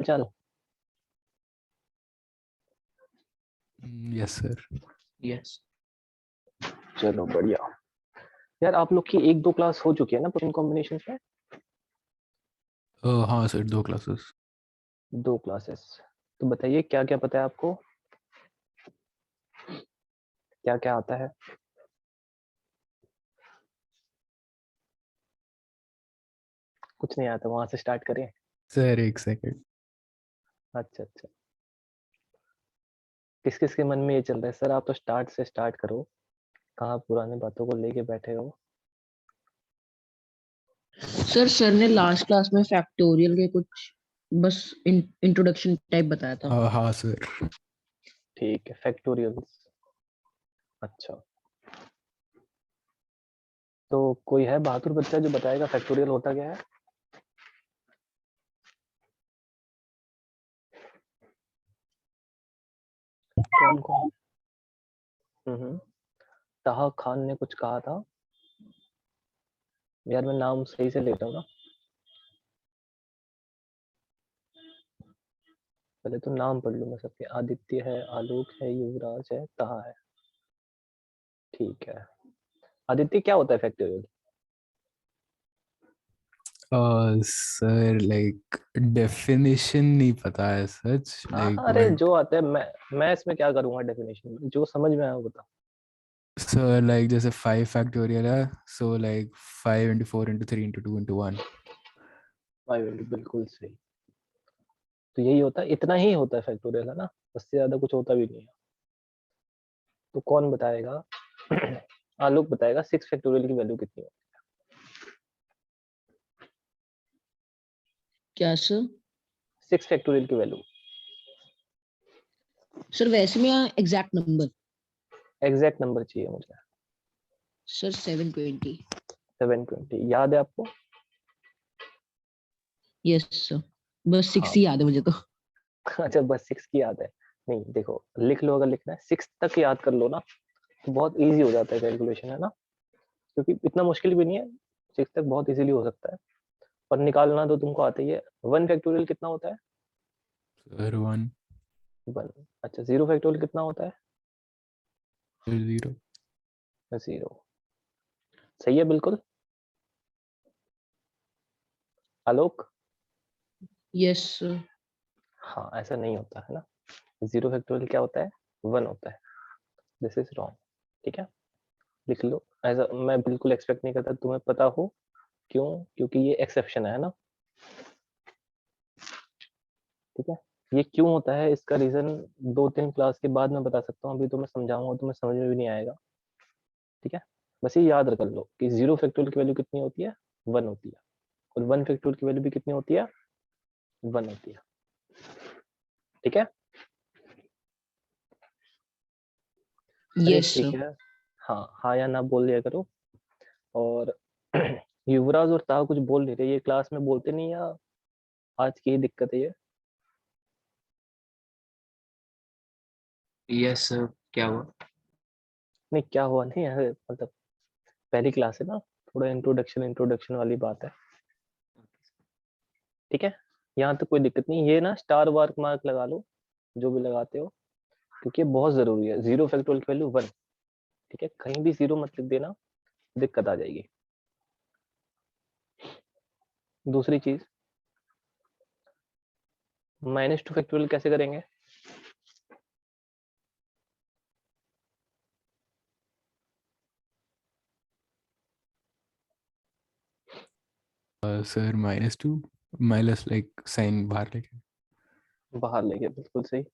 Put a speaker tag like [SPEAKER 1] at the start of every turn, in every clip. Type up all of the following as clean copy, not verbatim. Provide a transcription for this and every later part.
[SPEAKER 1] चल
[SPEAKER 2] yes sir.
[SPEAKER 3] Yes
[SPEAKER 1] चलो बढ़िया। यार आप लोग की एक दो क्लास हो चुकी है ना प्रोटीन कॉम्बिनेशन में?
[SPEAKER 2] हाँ सर, 2 क्लासेस।
[SPEAKER 1] 2 क्लासेस। तो बताइए क्या क्या पता है आपको, क्या क्या आता है? कुछ नहीं आता, वहां से स्टार्ट करें।
[SPEAKER 2] Sir 1 second.
[SPEAKER 1] अच्छा अच्छा, किस किस के मन में ये चल रहा है? सर आप तो स्टार्ट से स्टार्ट करो, कहाँ पुरानी बातों को लेके बैठे हो।
[SPEAKER 3] सर ने लास्ट क्लास में फैक्टोरियल के कुछ बस इंट्रोडक्शन टाइप बताया था।
[SPEAKER 2] हाँ सर।
[SPEAKER 1] ठीक है, फैक्टोरियल्स। अच्छा, तो कोई है बहादुर बच्चा जो बताएगा फैक्टोरियल होता क्या है? कौन कौन? ताहा खान ने कुछ कहा था यार, मैं नाम सही से लेता हूँ ना, पहले तो नाम पढ़ लूँ मैं सबके। आदित्य है, आलोक है, युवराज है, ताहा है। ठीक है, आदित्य क्या होता है फैक्टोरियल?
[SPEAKER 2] सर लाइक डेफिनेशन नहीं पता है सच, लाइक
[SPEAKER 1] अरे
[SPEAKER 2] बट
[SPEAKER 1] जो आता है, मैं इसमें क्या करूंगा डेफिनेशन में, जो समझ में आया वो बता।
[SPEAKER 2] सर लाइक जैसे 5 फैक्टोरियल है, so like 5 into 4 into 3 into 2 into 1।
[SPEAKER 1] 5 बिल्कुल सही। तो यही होता है, इतना ही होता है फैक्टोरियल, है ना? उससे ज्यादा कुछ होता भी नहीं है। तो कौन बताएगा? आलोक बताएगा 6 फैक्टोरियल की वैल्यू कितनी है।
[SPEAKER 3] क्या सर?
[SPEAKER 1] 6 फैक्टोरियल की वैल्यू।
[SPEAKER 3] सर वैसे में एग्जैक्ट नंबर?
[SPEAKER 1] एग्जैक्ट नंबर चाहिए मुझे।
[SPEAKER 3] सर 720।
[SPEAKER 1] 720 याद है आपको?
[SPEAKER 3] यस सर, बस 6
[SPEAKER 1] हाँ।
[SPEAKER 3] ही याद है मुझे तो।
[SPEAKER 1] अच्छा, बस 6 की याद है? नहीं देखो, लिख लो, अगर लिखना है 6 तक याद कर लो ना, तो बहुत इजी हो जाता है कैलकुलेशन, है ना? क्योंकि इतना मुश्किल भी नहीं है, 6 तक बहुत इजीली हो सकता है। और निकालना तो तुमको आता ही है। 1 फैक्टोरियल कितना होता है?
[SPEAKER 2] सर 1।
[SPEAKER 1] 1। अच्छा, 0 फैक्टोरियल कितना होता है?
[SPEAKER 2] 0।
[SPEAKER 1] 0। सही है बिल्कुल। आलोक?
[SPEAKER 3] Yes sir.
[SPEAKER 1] हाँ, ऐसा नहीं होता है ना। 0 फैक्टोरियल क्या होता है? 1 होता है। This is wrong. ठीक है, लिख लो। ऐसा मैं बिल्कुल एक्सपेक्ट नहीं करता तुम्हें पता हो। क्यों? क्योंकि ये एक्सेप्शन है ना। ठीक है, ये क्यों होता है इसका रीजन 2-3 क्लास के बाद मैं बता सकता हूँ, अभी तो मैं समझाऊंगा, तुम्हें समझ में भी नहीं आएगा। ठीक है, बस ये याद रख लो कि 0 फैक्टोरियल की वैल्यू कितनी होती है? 1 होती है। और 1 फैक्टोरियल की वैल्यू भी कितनी होती है? 1 होती है। ठीक है। अरे
[SPEAKER 3] यस
[SPEAKER 1] ठीक
[SPEAKER 3] सर।
[SPEAKER 1] है, हाँ हाँ या ना बोल दिया करो। और युवराज और ताहा कुछ बोल नहीं रहे, ये क्लास में बोलते नहीं, या आज की ही दिक्कत है ये?
[SPEAKER 3] यस सर, क्या हुआ?
[SPEAKER 1] नहीं क्या हुआ नहीं है, मतलब पहली क्लास है ना, थोड़ा इंट्रोडक्शन इंट्रोडक्शन वाली बात है। ठीक है, यहाँ तक कोई दिक्कत नहीं। ये ना स्टार मार्क मार्क लगा लो, जो भी लगाते हो, क्योंकि ये बहुत जरूरी है। 0 फैक्टोरियल की वैल्यू 1। ठीक है, कहीं भी 0 मत लिख देना, दिक्कत आ जाएगी। दूसरी चीज, -2 फैक्टोरियल कैसे करेंगे?
[SPEAKER 2] सर -2 माइनस लाइक साइन बाहर लेके।
[SPEAKER 1] बाहर लेके, बिल्कुल सही।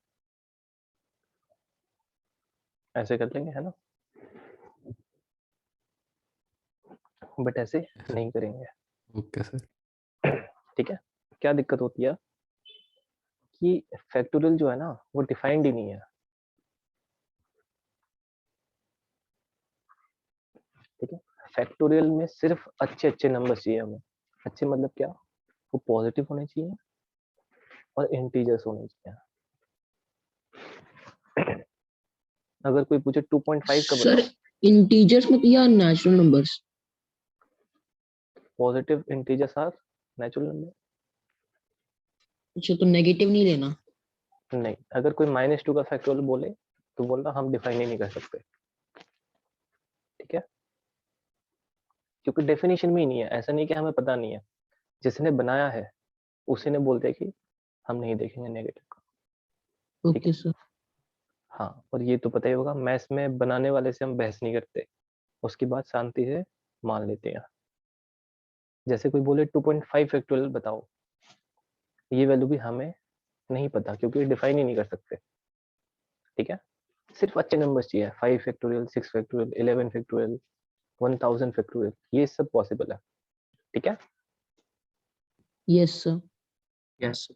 [SPEAKER 1] ऐसे कर लेंगे, है ना? बट ऐसे नहीं करेंगे।
[SPEAKER 2] Okay sir.
[SPEAKER 1] ठीक है, क्या दिक्कत होती है कि फैक्टोरियल जो है ना, वो डिफाइंड ही नहीं है। ठीक है, फैक्टोरियल में सिर्फ अच्छे अच्छे नंबर चाहिए हमें। अच्छे मतलब क्या? वो पॉजिटिव होने चाहिए और इंटीजर्स होने चाहिए। अगर कोई पूछे 2.5 का
[SPEAKER 3] सर
[SPEAKER 1] बताओ,
[SPEAKER 3] इंटीजर्स में या natural numbers?
[SPEAKER 1] Positive integers are natural number.
[SPEAKER 3] अच्छा तो नेगेटिव नहीं लेना।
[SPEAKER 1] नहीं, अगर कोई -2 का फैक्टोरियल बोले तो बोलना हम डिफाइन ही नहीं कर सकते, ठीक है, क्योंकि डेफिनेशन में ही नहीं है। ऐसा नहीं कि हमें पता नहीं है, जिसने बनाया है उसी ने बोलते कि हम नहीं देखेंगे नेगेटिव का। ठीक
[SPEAKER 3] ओके
[SPEAKER 1] है,
[SPEAKER 3] सर।
[SPEAKER 1] हाँ, और ये तो पता ही होगा, मैथ्स में बनाने वाले से हम बहस नहीं करते, उसकी बात शांति से मान लेते हैं। जैसे कोई बोले 2.5 फैक्टोरियल बताओ, ये वैल्यू भी हमें नहीं पता, क्योंकि डिफाइन ही नहीं कर सकते, ठीक है। सिर्फ अच्छे नंबर चाहिए, 5 फैक्टोरियल, 6 फैक्टोरियल, 11 फैक्टोरियल, 1000 फैक्टोरियल, ये सब पॉसिबल है, ठीक है।
[SPEAKER 3] Yes sir.
[SPEAKER 4] यस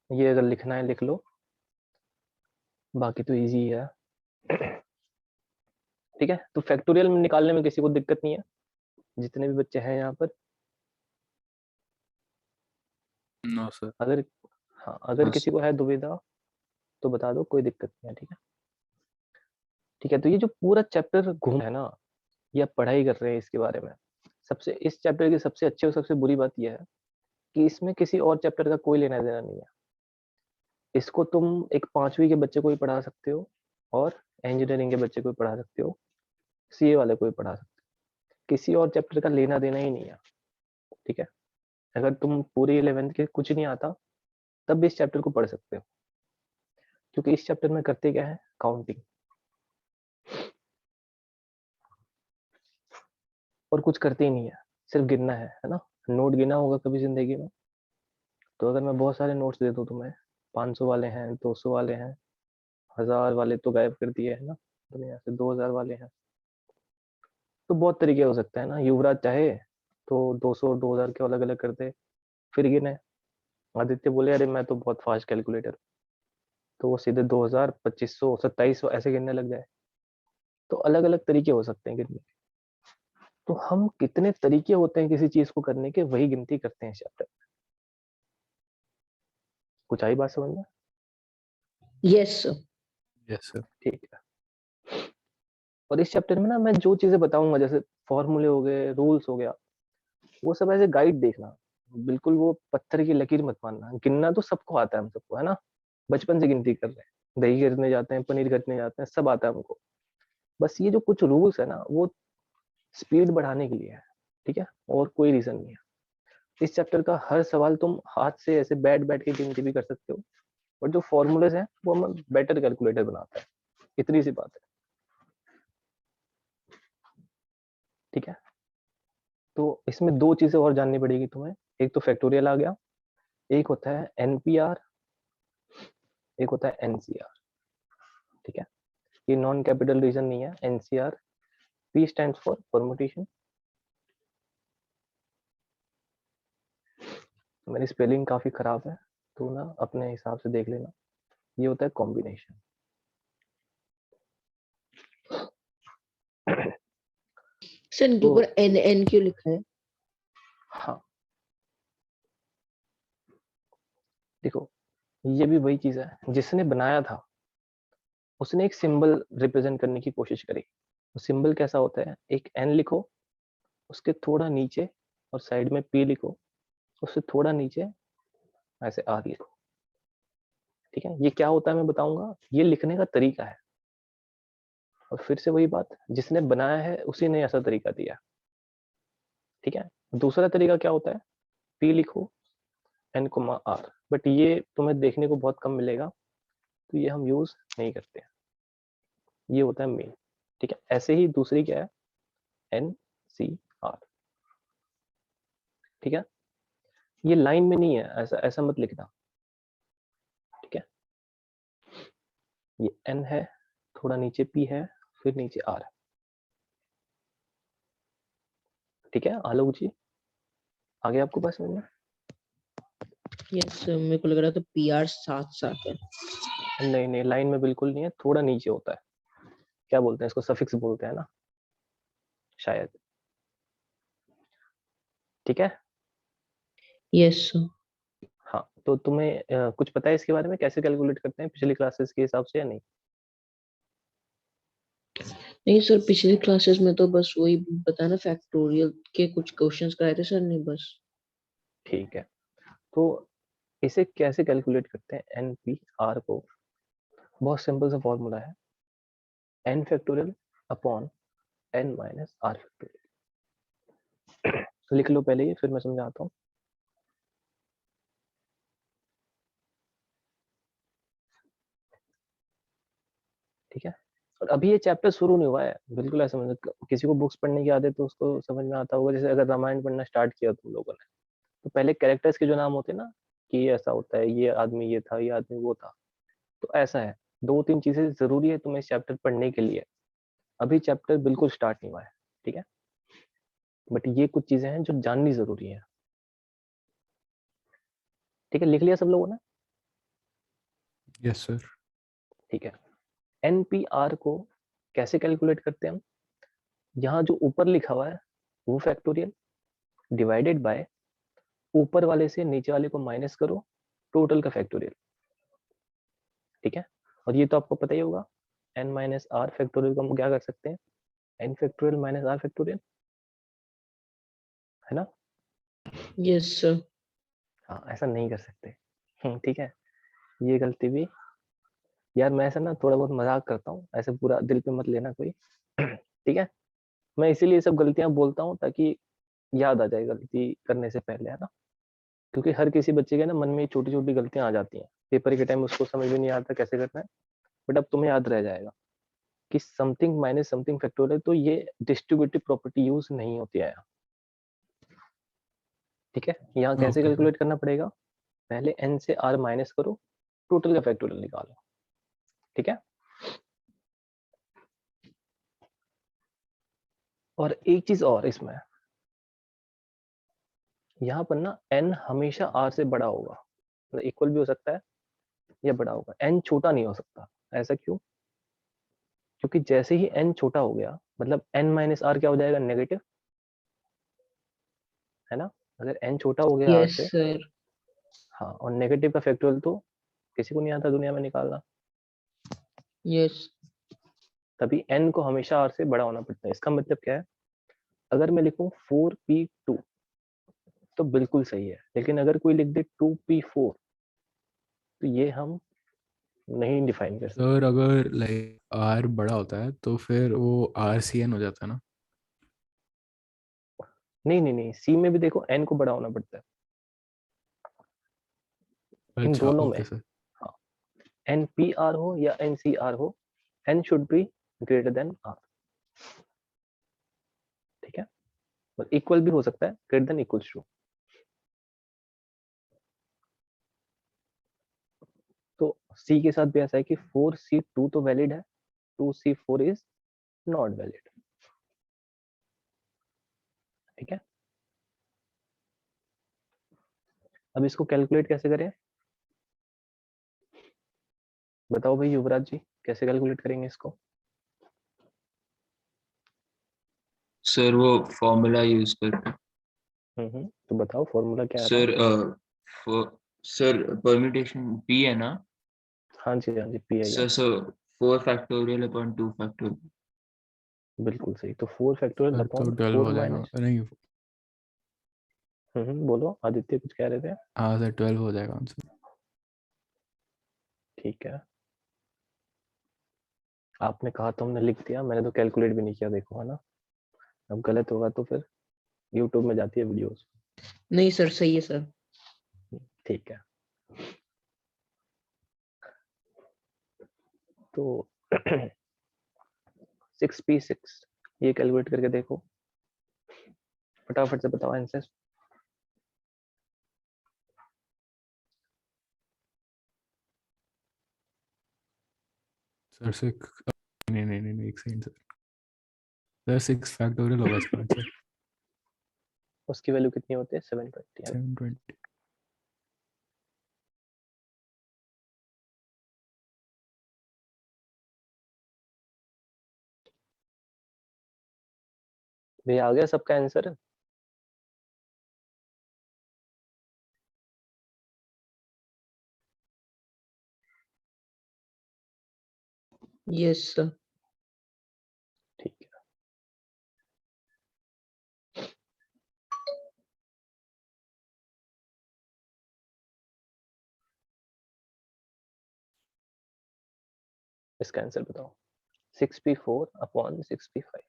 [SPEAKER 1] ये अगर लिखना है लिख लो, बाकी तो इजी है। ठीक है, तो फैक्टोरियल में निकालने में किसी को दिक्कत नहीं है, जितने भी बच्चे हैं यहाँ पर।
[SPEAKER 2] No sir.
[SPEAKER 1] अगर हाँ, अगर
[SPEAKER 4] हाँ,
[SPEAKER 1] किसी को है दुविधा तो बता दो, कोई दिक्कत नहीं है, ठीक है। ठीक है, तो ये जो पूरा चैप्टर घूम है ना, ये आप पढ़ाई कर रहे हैं इसके बारे में, सबसे इस चैप्टर की सबसे अच्छी और सबसे बुरी बात यह है कि इसमें किसी और चैप्टर का कोई लेना देना नहीं है। इसको तुम एक 5वीं के बच्चे को भी पढ़ा सकते हो, और इंजीनियरिंग के बच्चे को भी पढ़ा सकते हो, सीए वाले को भी पढ़ा सकते हो, किसी और चैप्टर का लेना देना ही नहीं है, ठीक है। अगर तुम पूरी 11th के कुछ नहीं आता तब भी इस चैप्टर को पढ़ सकते हो, क्योंकि इस चैप्टर में करते क्या है, काउंटिंग, और कुछ करते ही नहीं है, सिर्फ गिनना है ना। नोट गिना होगा कभी जिंदगी में, तो अगर मैं बहुत सारे नोट्स दे दूं तुम्हें, 500 वाले हैं, 200 वाले हैं, 1000 वाले तो गायब कर दिए है ना दुनिया से, 2000 वाले हैं, तो बहुत तरीके हो सकते हैं ना। युवराज चाहे तो 200 2000 के अलग अलग कर दे, फिर गिने। आदित्य बोले अरे मैं तो बहुत फास्ट कैलकुलेटर, तो वो सीधे 2000, 2500, 2700 ऐसे गिनने लग जाए। तो अलग अलग तरीके हो सकते हैं गिनने के। तो हम कितने तरीके होते हैं किसी चीज को करने के, वही गिनती करते हैं चैप्टर। कुछ आई बात समझ में?
[SPEAKER 3] Yes sir.
[SPEAKER 2] Yes sir.
[SPEAKER 1] ठीक है, और इस चैप्टर में ना मैं जो चीजें बताऊंगा, जैसे फॉर्मूले हो गए, रूल्स हो गया, वो सब ऐसे गाइड देखना, बिल्कुल वो पत्थर की लकीर मत मानना। गिनना तो सबको आता है, हम सबको, है ना, बचपन से गिनती कर रहे हैं, दही खरीदने जाते हैं, पनीर खरीदने जाते हैं, सब आता है हमको। बस ये जो कुछ रूल्स है ना, वो स्पीड बढ़ाने के लिए है, ठीक है, और कोई रीजन नहीं है। इस चैप्टर का हर सवाल तुम हाथ से ऐसे बैठ बैठ के गिनती भी कर सकते हो, और जो फॉर्मूलेज हैं वो हमें बेटर कैलकुलेटर बनाता है, इतनी सी बात है, ठीक है। तो इसमें दो चीजें और जाननी पड़ेगी तुम्हें, एक तो फैक्टोरियल आ गया, एक होता है एनपीआर, एक होता है एनसीआर, ठीक है। ये नॉन कैपिटल रीजन नहीं है, NCR, P stands for permutation. मेरी स्पेलिंग काफी खराब है, तो ना अपने हिसाब से देख लेना। ये होता है कॉम्बिनेशन।
[SPEAKER 3] सर इनके
[SPEAKER 1] तो
[SPEAKER 3] ऊपर एन एन क्यों लिखा है?
[SPEAKER 1] हाँ, देखो, ये भी वही चीज है, जिसने बनाया था उसने एक सिंबल रिप्रेजेंट करने की कोशिश करी। वो सिंबल कैसा होता है, एक एन लिखो, उसके थोड़ा नीचे और साइड में पी लिखो, उससे थोड़ा नीचे ऐसे आर लिखो, ठीक है। ये क्या होता है मैं बताऊंगा, ये लिखने का तरीका है। और फिर से वही बात, जिसने बनाया है उसी ने ऐसा तरीका दिया, ठीक है। दूसरा तरीका क्या होता है, पी लिखो, एन कोमा आर, बट ये तुम्हें देखने को बहुत कम मिलेगा, तो ये हम यूज नहीं करते हैं। ये होता है मेन, ठीक है। ऐसे ही दूसरी क्या है, एन सी आर, ठीक है। ये लाइन में नहीं है, ऐसा ऐसा मत लिखना, ठीक है। ये एन है, थोड़ा नीचे पी है, फिर नीचे आर है, ठीक है। आलोक जी, आगे आपको पास में?
[SPEAKER 3] यस सर, मेरे को लग रहा था पीआर साथ साथ है।
[SPEAKER 1] नहीं नहीं, लाइन में बिल्कुल नहीं है, थोड़ा नीचे होता है। क्या बोलते हैं इसको, सफिक्स बोलते हैं ना शायद, ठीक है।
[SPEAKER 3] Yes sir.
[SPEAKER 1] हाँ, तो तुम्हें कुछ पता है इसके बारे में, कैसे कैलकुलेट करते हैं पिछली क्लासेस के हिसाब से, या नहीं?
[SPEAKER 3] नहीं सर, पिछली क्लासेस में तो बस वही बताया ना, फैक्टोरियल के कुछ क्वेश्चंस कराए थे सर ने बस।
[SPEAKER 1] ठीक है, तो इसे कैसे कैलकुलेट करते हैं एन पी आर को? बहुत सिंपल सा फॉर्मूला है, n factorial upon n minus r factorial. लिख लो पहले ये, फिर मैं समझाता हूँ। ठीक है, और अभी ये चैप्टर शुरू नहीं हुआ है, बिल्कुल ऐसा मतलब किसी को बुक्स पढ़ने की आदत तो उसको समझ में आता होगा। जैसे अगर रामायण पढ़ना स्टार्ट किया तुम लोगों ने, तो पहले कैरेक्टर्स के जो नाम होते हैं ना, कि ये ऐसा होता है, ये आदमी ये था, ये आदमी वो था, तो ऐसा है। दो तीन चीजें जरूरी है तुम्हें इस चैप्टर पढ़ने के लिए। अभी चैप्टर बिल्कुल स्टार्ट नहीं हुआ है, ठीक है, बट ये कुछ चीजें हैं जो जाननी जरूरी है। ठीक है, लिख लिया सब लोगों ने?
[SPEAKER 2] Yes sir.
[SPEAKER 1] ठीक है, एनपीआर को कैसे कैलकुलेट करते हैं हम? यहाँ जो ऊपर लिखा हुआ है वो फैक्टोरियल डिवाइडेड बाय ऊपर वाले से नीचे वाले को माइनस करो, टोटल का फैक्टोरियल। ठीक है, और ये तो आपको पता ही होगा, एन माइनस आर फैक्टोरियल को हम क्या कर सकते हैं, n factorial minus r factorial, है ना?
[SPEAKER 3] Yes sir.
[SPEAKER 1] हाँ, ऐसा नहीं कर सकते। ठीक है, ये गलती भी, यार मैं ऐसा ना थोड़ा बहुत मजाक करता हूँ, ऐसे पूरा दिल पे मत लेना कोई। ठीक है, मैं इसीलिए सब गलतियां बोलता हूँ ताकि याद आ जाए गलती करने से पहले, है ना? क्योंकि हर किसी बच्चे के ना मन में छोटी छोटी गलतियां आ जाती हैं, पेपर के टाइम उसको समझ में नहीं आता कैसे करना है, बट अब तुम्हें याद रह जाएगा कि समथिंग माइनस समथिंग फैक्टोरियल, तो ये डिस्ट्रीब्यूटिव प्रॉपर्टी यूज नहीं होती है यहाँ। ठीक है, यहाँ कैसे
[SPEAKER 2] ओके सर।
[SPEAKER 1] कैलकुलेट करना पड़ेगा, पहले एन से आर माइनस करो, टोटल का फैक्टोरियल निकालो। ठीक है, और एक चीज और इसमें, यहाँ पर ना एन हमेशा आर से बड़ा होगा, मतलब इक्वल भी हो सकता है या बड़ा होगा, एन छोटा नहीं हो सकता। ऐसा क्यों? क्योंकि जैसे ही एन छोटा हो गया, मतलब एन माइनस आर क्या हो जाएगा, नेगेटिव, है ना? अगर एन छोटा हो गया आर
[SPEAKER 3] यस
[SPEAKER 1] से,
[SPEAKER 3] सर।
[SPEAKER 1] हाँ, और नेगेटिव का फैक्टोरियल तो किसी को नहीं आता दुनिया में निकालना,
[SPEAKER 3] यस।
[SPEAKER 1] तभी एन को हमेशा आर से बड़ा होना पड़ता है। इसका मतलब क्या है, अगर मैं लिखूं 4p2 तो बिल्कुल सही है, लेकिन अगर कोई लिख दे 2p4 तो ये हम नहीं डिफाइन कर सकते।
[SPEAKER 2] सर अगर लाइक आर बड़ा होता है तो फिर वो आर सी एन हो जाता है ना?
[SPEAKER 1] नहीं नहीं नहीं, सी में भी देखो एन को बड़ा होना पड़ता है, इन
[SPEAKER 2] अच्छा
[SPEAKER 1] दोनों में।
[SPEAKER 2] Okay sir.
[SPEAKER 1] हाँ, एन पी आर हो या एन सी आर हो, n should be greater than r. ठीक है, और इक्वल भी हो सकता है, ग्रेटर देन इक्वल्स टू। तो सी के साथ भी ऐसा है कि 4c2 तो वैलिड है, 2c4 इज नॉट वैलिड। ठीक है, अब इसको कैलकुलेट कैसे करें, बताओ भाई युवराज जी, कैसे कैलकुलेट करेंगे इसको?
[SPEAKER 4] सर वो फॉर्मूला यूज करके।
[SPEAKER 1] तो बताओ फॉर्मूला क्या है?
[SPEAKER 4] सर सर परम्यूटेशन पी है ना?
[SPEAKER 1] हाँ जी हाँ जी, पी आई है।
[SPEAKER 4] Sir sir 4 factorial upon 2 factorial.
[SPEAKER 1] बिल्कुल सही, तो 4 फैक्टोरियल
[SPEAKER 2] सर तो
[SPEAKER 1] अपॉन
[SPEAKER 2] 12
[SPEAKER 1] 4
[SPEAKER 2] हो जाएगा
[SPEAKER 1] माइनस,
[SPEAKER 2] नहीं?
[SPEAKER 1] बोलो आदित्य, कुछ कह रहे थे?
[SPEAKER 2] हाँ सर 12 हो जाएगा आंसर।
[SPEAKER 1] ठीक है, आपने कहा तो हमने लिख दिया, मैंने तो कैलकुलेट भी नहीं किया, देखो, है ना? अब गलत होगा तो फिर यूट्यूब में जाती है वीडियोस।
[SPEAKER 3] नहीं सर, सही है सर।
[SPEAKER 1] ठीक है, तो 6p6 ये कैलकुलेट करके देखो, फटाफट से बताओ आंसर।
[SPEAKER 2] सर 6, नहीं नहीं नहीं नहीं, एक सेकंड सर। सर 6 फैक्टोरियल होगा इसका आंसर।
[SPEAKER 1] उसकी वैल्यू कितनी होती है, 720, है ना?
[SPEAKER 2] 720।
[SPEAKER 1] भैया आ गया सबका आंसर?
[SPEAKER 3] Yes sir.
[SPEAKER 1] ठीक है, इसका आंसर बताओ। 6p4 upon 6p5।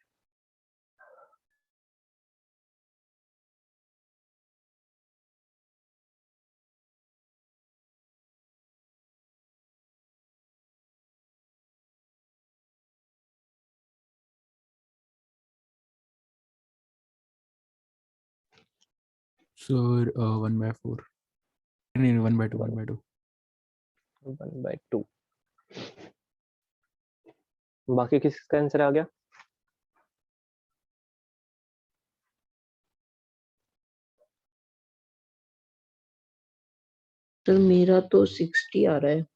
[SPEAKER 2] So 1/4 नहीं 1/2 1/2
[SPEAKER 1] 1/2। बाकी किसका आंसर आ गया?
[SPEAKER 3] सर मेरा तो 60 आ रहा है।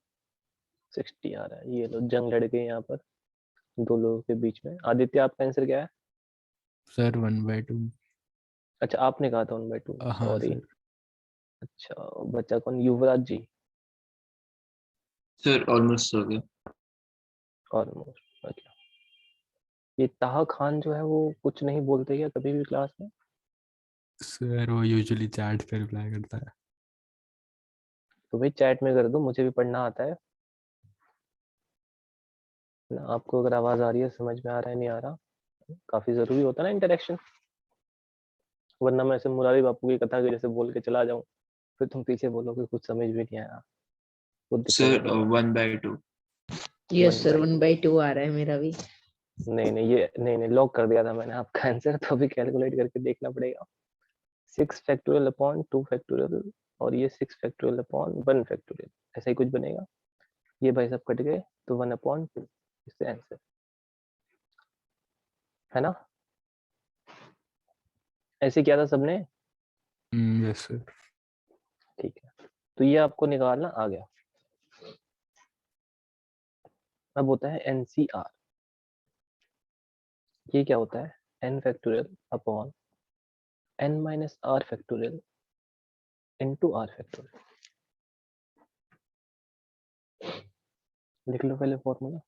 [SPEAKER 1] 60 आ रहा है। ये लो जंग लड़ गई यहाँ पर दो लोगों के बीच में। आदित्य आपका आंसर क्या है?
[SPEAKER 2] सर 1/2
[SPEAKER 1] अच्छा आपने कहा था 1/2,
[SPEAKER 2] हाँ
[SPEAKER 1] सॉरी।
[SPEAKER 2] सर
[SPEAKER 1] अच्छा बच्चा कौन? युवराज जी।
[SPEAKER 4] सर ऑलमोस्ट हो गया।
[SPEAKER 1] ऑलमोस्ट। अच्छा ये ताहा खान जो है वो कुछ नहीं बोलते क्या कभी भी क्लास में?
[SPEAKER 2] सर वो यूजुअली चैट पे रिप्लाई करता है।
[SPEAKER 1] तो भाई चैट में कर दो, मुझे भी पढ़ना आता है ना। आपको अगर आवाज आ रही है, समझ में आ रहा है नहीं आ रहा, काफी जरूरी होता है ना इंटरेक्शन। वरना मैं ऐसे मुरारी बापू की कथा के जैसे बोल के चला जाऊं, फिर तुम पीछे बोलोगे कुछ समझ भी नहीं आया, खुद दिक्कत हो
[SPEAKER 4] सर
[SPEAKER 1] जाएगी।
[SPEAKER 4] 1/2।
[SPEAKER 3] Yes sir
[SPEAKER 1] 1/2।
[SPEAKER 3] 1/2 आ रहा है मेरा भी।
[SPEAKER 1] नहीं ये नहीं लॉक कर दिया था मैंने आपका आंसर, तो अभी कैलकुलेट करके देखना पड़ेगा। 6 फैक्टोरियल अपॉन 2 फैक्टोरियल और ये 6 फैक्टोरियल अपॉन 1 फैक्टोरियल, ऐसा ही कुछ बनेगा। ये भाई सब कट गए तो 1/2 इससे आंसर है ना। ऐसे किया था सबने?
[SPEAKER 2] Yes sir.
[SPEAKER 1] ठीक है, तो ये आपको निकालना आ गया। अब होता है एनसीआर। ये क्या होता है? n factorial upon n minus r factorial into r factorial. लिख लो पहले फॉर्मूला।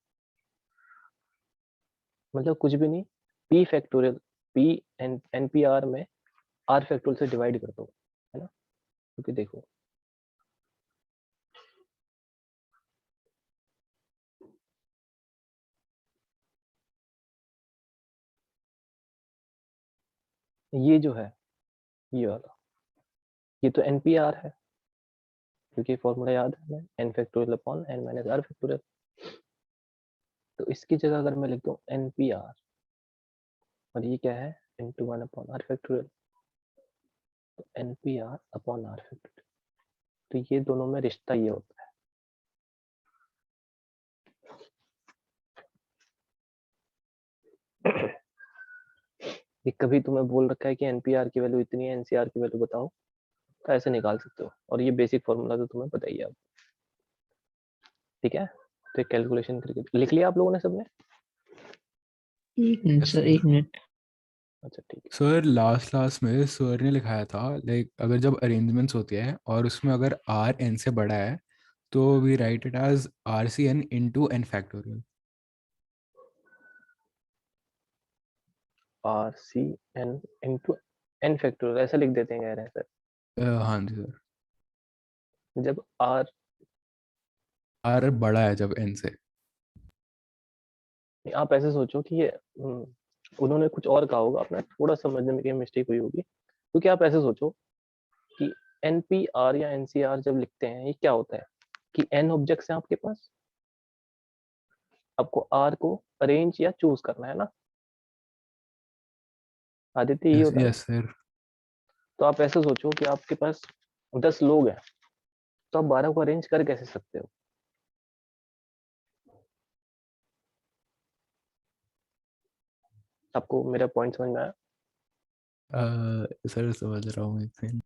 [SPEAKER 1] मतलब कुछ भी नहीं, p factorial p n P r में r फैक्टोरियल से डिवाइड कर दो, है ना। क्योंकि देखो ये जो है ये वाला, ये तो NPR है क्योंकि फॉर्मूला याद है हमें, n factorial upon n minus r factorial. तो इसकी जगह अगर मैं लिख दूं NPR और ये क्या है इनटू 1 अपॉन आर फैक्टोरियल, तो NPR अपॉन आर फैक्टोरियल। तो ये दोनों में रिश्ता ये होता है। ये कभी तुम्हें बोल रखा है कि NPR की वैल्यू इतनी है, NCR की वैल्यू बताओ, तो ऐसे निकाल सकते हो। और ये बेसिक फॉर्मूला तो तुम्हें पता ही है अब, ठीक है। तो एक कैलकुलेशन करके लिख लिया आप लोगों ने सबने?
[SPEAKER 3] एक minute
[SPEAKER 2] yes
[SPEAKER 3] sir,
[SPEAKER 2] sir.
[SPEAKER 3] 1 minute.
[SPEAKER 1] अच्छा ठीक है।
[SPEAKER 2] सर लास्ट क्लास में सर ने लिखाया था लाइक अगर जब अरेंजमेंट्स होती है और उसमें अगर आर एन से बड़ा है तो we write it as r c n into n factorial.
[SPEAKER 1] R c n into n factorial ऐसा लिख देते हैं, कह रहे हैं सर।
[SPEAKER 2] हाँ जी सर।
[SPEAKER 1] जब आर,
[SPEAKER 2] आर बड़ा है जब एन से।
[SPEAKER 1] आप ऐसे सोचो कि ये उन्होंने कुछ और कहा होगा, अपना थोड़ा समझने में कहीं मिस्टेक हुई होगी। क्योंकि आप ऐसे सोचो कि NPR या NCR जब लिखते हैं, ये क्या होता है कि n ऑब्जेक्ट्स हैं आपके पास, आपको R को अरेंज या चूज करना है ना। आदित्य यही
[SPEAKER 2] यस
[SPEAKER 1] होता है ना।
[SPEAKER 2] Yes sir.
[SPEAKER 1] तो आप ऐसे सोचो कि आपके पास 10 लोग हैं, तो आप 12 को अरेंज कर कैसे सकते हो? आपको मेरा पॉइंट समझ में आया?
[SPEAKER 2] सर समझ रहा हूँ एक सेकंड।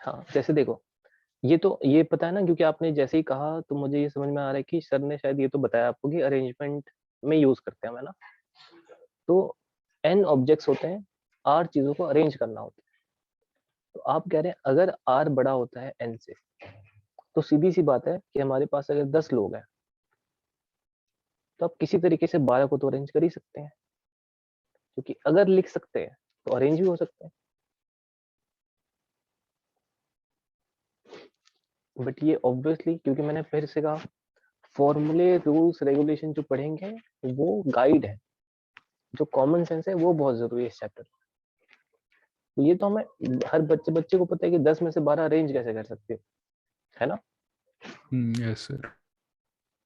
[SPEAKER 1] हाँ जैसे देखो, ये तो ये पता है ना, क्योंकि आपने जैसे ही कहा तो मुझे ये समझ में आ रहा है कि सर ने शायद ये तो बताया आपको कि अरेंजमेंट में यूज करते हैं, है ना। तो n ऑब्जेक्ट्स होते हैं, r चीजों को अरेंज करना होता है। तो आप कह रहे हैं अगर r बड़ा होता है n से, तो सीधी सी बात है कि हमारे पास अगर 10 लोग हैं, तो आप किसी तरीके से 12 को तो अरेंज कर ही सकते हैं। क्योंकि अगर लिख सकते हैं तो अरेंज भी हो सकते हैं। बट ये ऑब्वियसली, क्योंकि मैंने फिर से कहा फॉर्मूले रूल्स रेगुलेशन जो पढ़ेंगे वो गाइड है, जो कॉमन सेंस है वो बहुत जरूरी है इस चैप्टर में। ये तो हमें हर बच्चे को पता है कि 10 में से 12 अरेंज कैसे कर सकते हो, है ना।
[SPEAKER 2] Yes sir.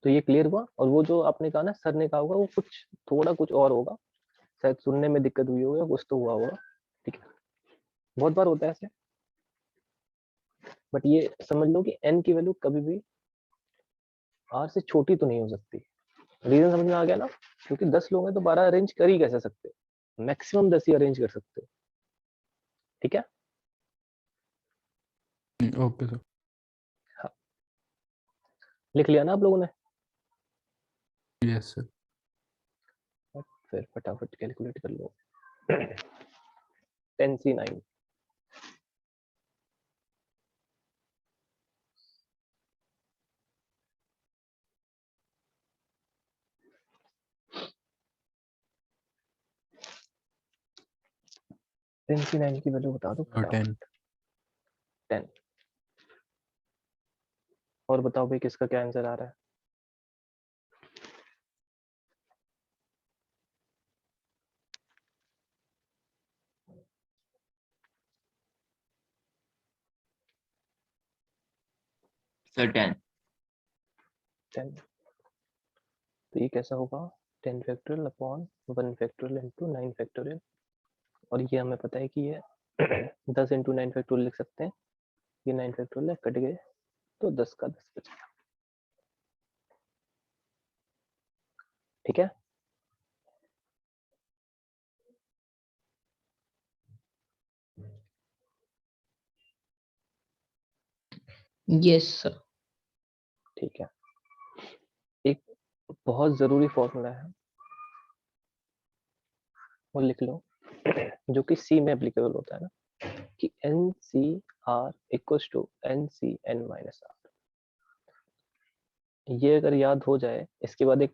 [SPEAKER 1] तो ये क्लियर हुआ। और वो जो आपने कहा ना सर ने कहा होगा वो कुछ और होगा, शायद सुनने में दिक्कत हुई होगा, कुछ तो हुआ होगा, ठीक है। बहुत बार होता है ऐसे, बट ये समझ लो कि n की वैल्यू कभी भी r से छोटी तो नहीं हो सकती। रीजन समझ में आ गया ना, क्योंकि 10 लोग हैं तो 12 अरेंज कर ही कैसे सकते हो, मैक्सिमम 10 ही अरेंज कर सकते हो, ठीक है।
[SPEAKER 2] Okay sir.
[SPEAKER 1] हाँ, लिख लिया ना आप लोगों ने।
[SPEAKER 2] Yes sir.
[SPEAKER 1] फिर फटाफट कैलकुलेट कर लो। 10c9 10c9 की वैल्यू बता दो फटाफट। 10। और बताओ भाई किसका क्या आंसर आ रहा है।
[SPEAKER 4] सर 10।
[SPEAKER 1] 10। तो ये कैसा होगा, 10 factorial upon 1 factorial into 9 factorial. और ये हमें पता है कि ये 10 इंटू 9 फैक्टोरियल लिख सकते हैं। ये 9 फैक्टोरियल कट गए तो 10 का 10 बचेगा, ठीक है।
[SPEAKER 3] Yes sir.
[SPEAKER 1] ठीक है, एक बहुत जरूरी फॉर्मूला है वो लिख लो, जो कि सी में एप्लीकेबल होता है ना, कि n C r equals to n c n minus r. ये अगर याद हो जाए, इसके बाद एक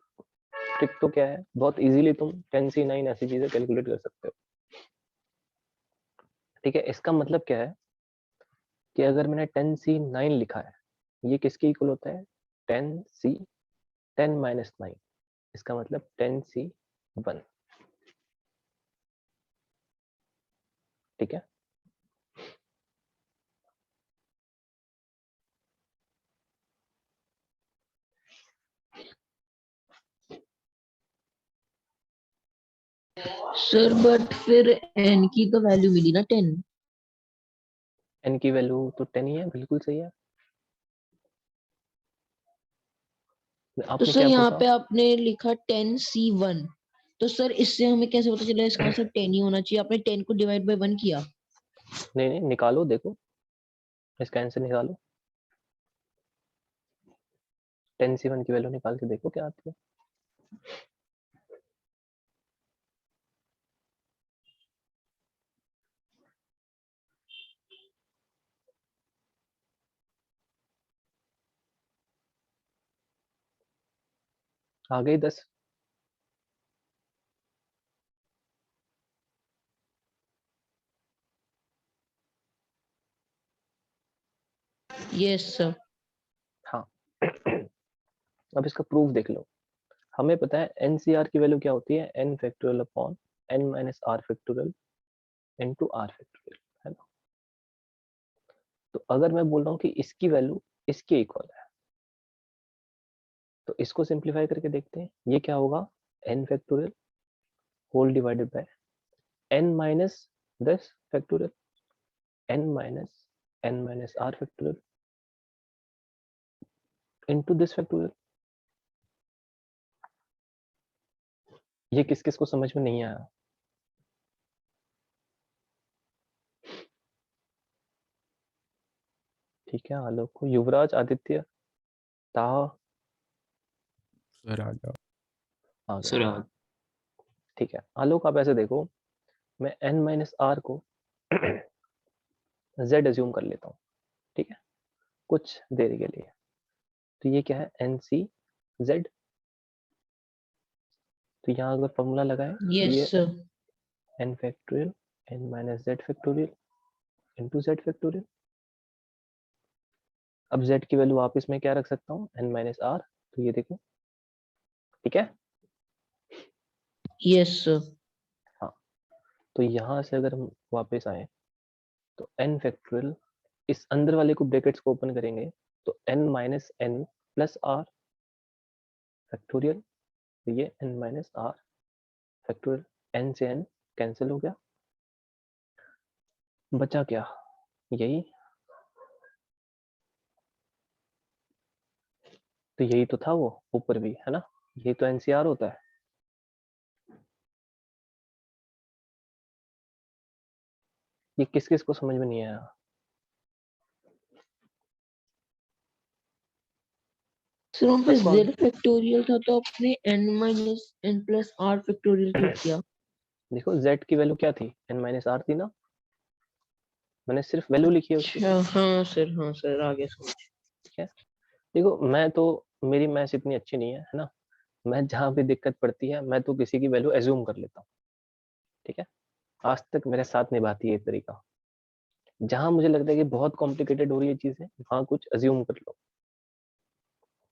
[SPEAKER 1] ट्रिक तो क्या है, बहुत इजीली तुम 10c9 ऐसी चीजें कैलकुलेट कर सकते हो, ठीक है। इसका मतलब क्या है कि अगर मैंने 10c9 लिखा है, ये किसके इक्वल होता है, 10c 10 माइनस 9, इसका मतलब 10c1, ठीक है।
[SPEAKER 3] सर बट फिर n की तो वैल्यू मिली ना 10।
[SPEAKER 1] n की वैल्यू तो 10 ही है, बिल्कुल सही है।
[SPEAKER 3] तो
[SPEAKER 1] आपने
[SPEAKER 3] सर
[SPEAKER 1] क्या
[SPEAKER 3] यहाँ
[SPEAKER 1] पूछा,
[SPEAKER 3] पे आपने लिखा 10c1, तो सर इससे हमें कैसे पता चला इसका आंसर 10 ही होना चाहिए? आपने 10 को डिवाइड बाय 1 किया।
[SPEAKER 1] नहीं नहीं निकालो, देखो इसका आंसर निकालो, 10c1 की वैल्यू निकाल के देखो क्या आती है। आ गई 10।
[SPEAKER 3] Yes sir.
[SPEAKER 1] हाँ। अब इसका प्रूफ देख लो। हमें पता है एनसीआर की वैल्यू क्या होती है, n factorial upon n minus r factorial into r factorial, है ना। तो अगर मैं बोल रहा हूँ कि इसकी वैल्यू इसके इक्वल है, तो इसको सिंप्लीफाई करके देखते हैं, ये क्या होगा, n factorial whole divided by n minus 10 factorial, n minus r factorial into this factorial. ये किस किस को समझ में नहीं आया, ठीक है। आलोक को, युवराज, आदित्य, ताहा
[SPEAKER 2] सर आ जाओ।
[SPEAKER 1] आ गए,
[SPEAKER 4] सर
[SPEAKER 1] ठीक है। आलोक आप ऐसे देखो, मैं n माइनस आर को z अज्यूम कर लेता हूँ, ठीक है, कुछ देर के लिए। तो ये क्या है, एन सी जेड। तो यहाँ अगर फॉर्मूला लगाए तो
[SPEAKER 3] यस
[SPEAKER 1] ये
[SPEAKER 3] sir.
[SPEAKER 1] n factorial n minus Z factorial into Z factorial. अब z की वैल्यू आप इसमें क्या रख सकता हूँ, n माइनस आर, तो ये देखो, ठीक है।
[SPEAKER 3] Yes sir.
[SPEAKER 1] हाँ, तो यहाँ से अगर हम वापस आए तो n फैक्टोरियल, इस अंदर वाले को ब्रैकेट्स को ओपन करेंगे तो n minus n plus r factorial, तो ये n minus r factorial, n से n कैंसिल हो गया, बचा क्या, यही, तो यही तो था वो ऊपर भी, है ना, यही तो एनसीआर होता है। ये किस किस को समझ में नहीं आया?
[SPEAKER 3] सर वहाँ पे
[SPEAKER 1] सबको
[SPEAKER 3] z फैक्टोरियल था तो आपने n minus n plus r factorial क्यों किया?
[SPEAKER 1] देखो z की वैल्यू क्या थी, n माइनस आर थी ना, मैंने सिर्फ वैल्यू लिखी है उसकी।
[SPEAKER 3] अच्छा हाँ सर आगे समझ।
[SPEAKER 1] ठीक है, देखो मैं तो, मेरी मैथ्स इतनी अच्छी नहीं है ना, मैं जहाँ भी दिक्कत पड़ती है मैं तो किसी की वैल्यू एज्यूम कर लेता हूँ। ठीक है, आज तक मेरे साथ निभाती है ये तरीका। जहां मुझे लगता है कि बहुत कॉम्प्लिकेटेड हो रही है चीजें, वहां कुछ अज्यूम कर लो,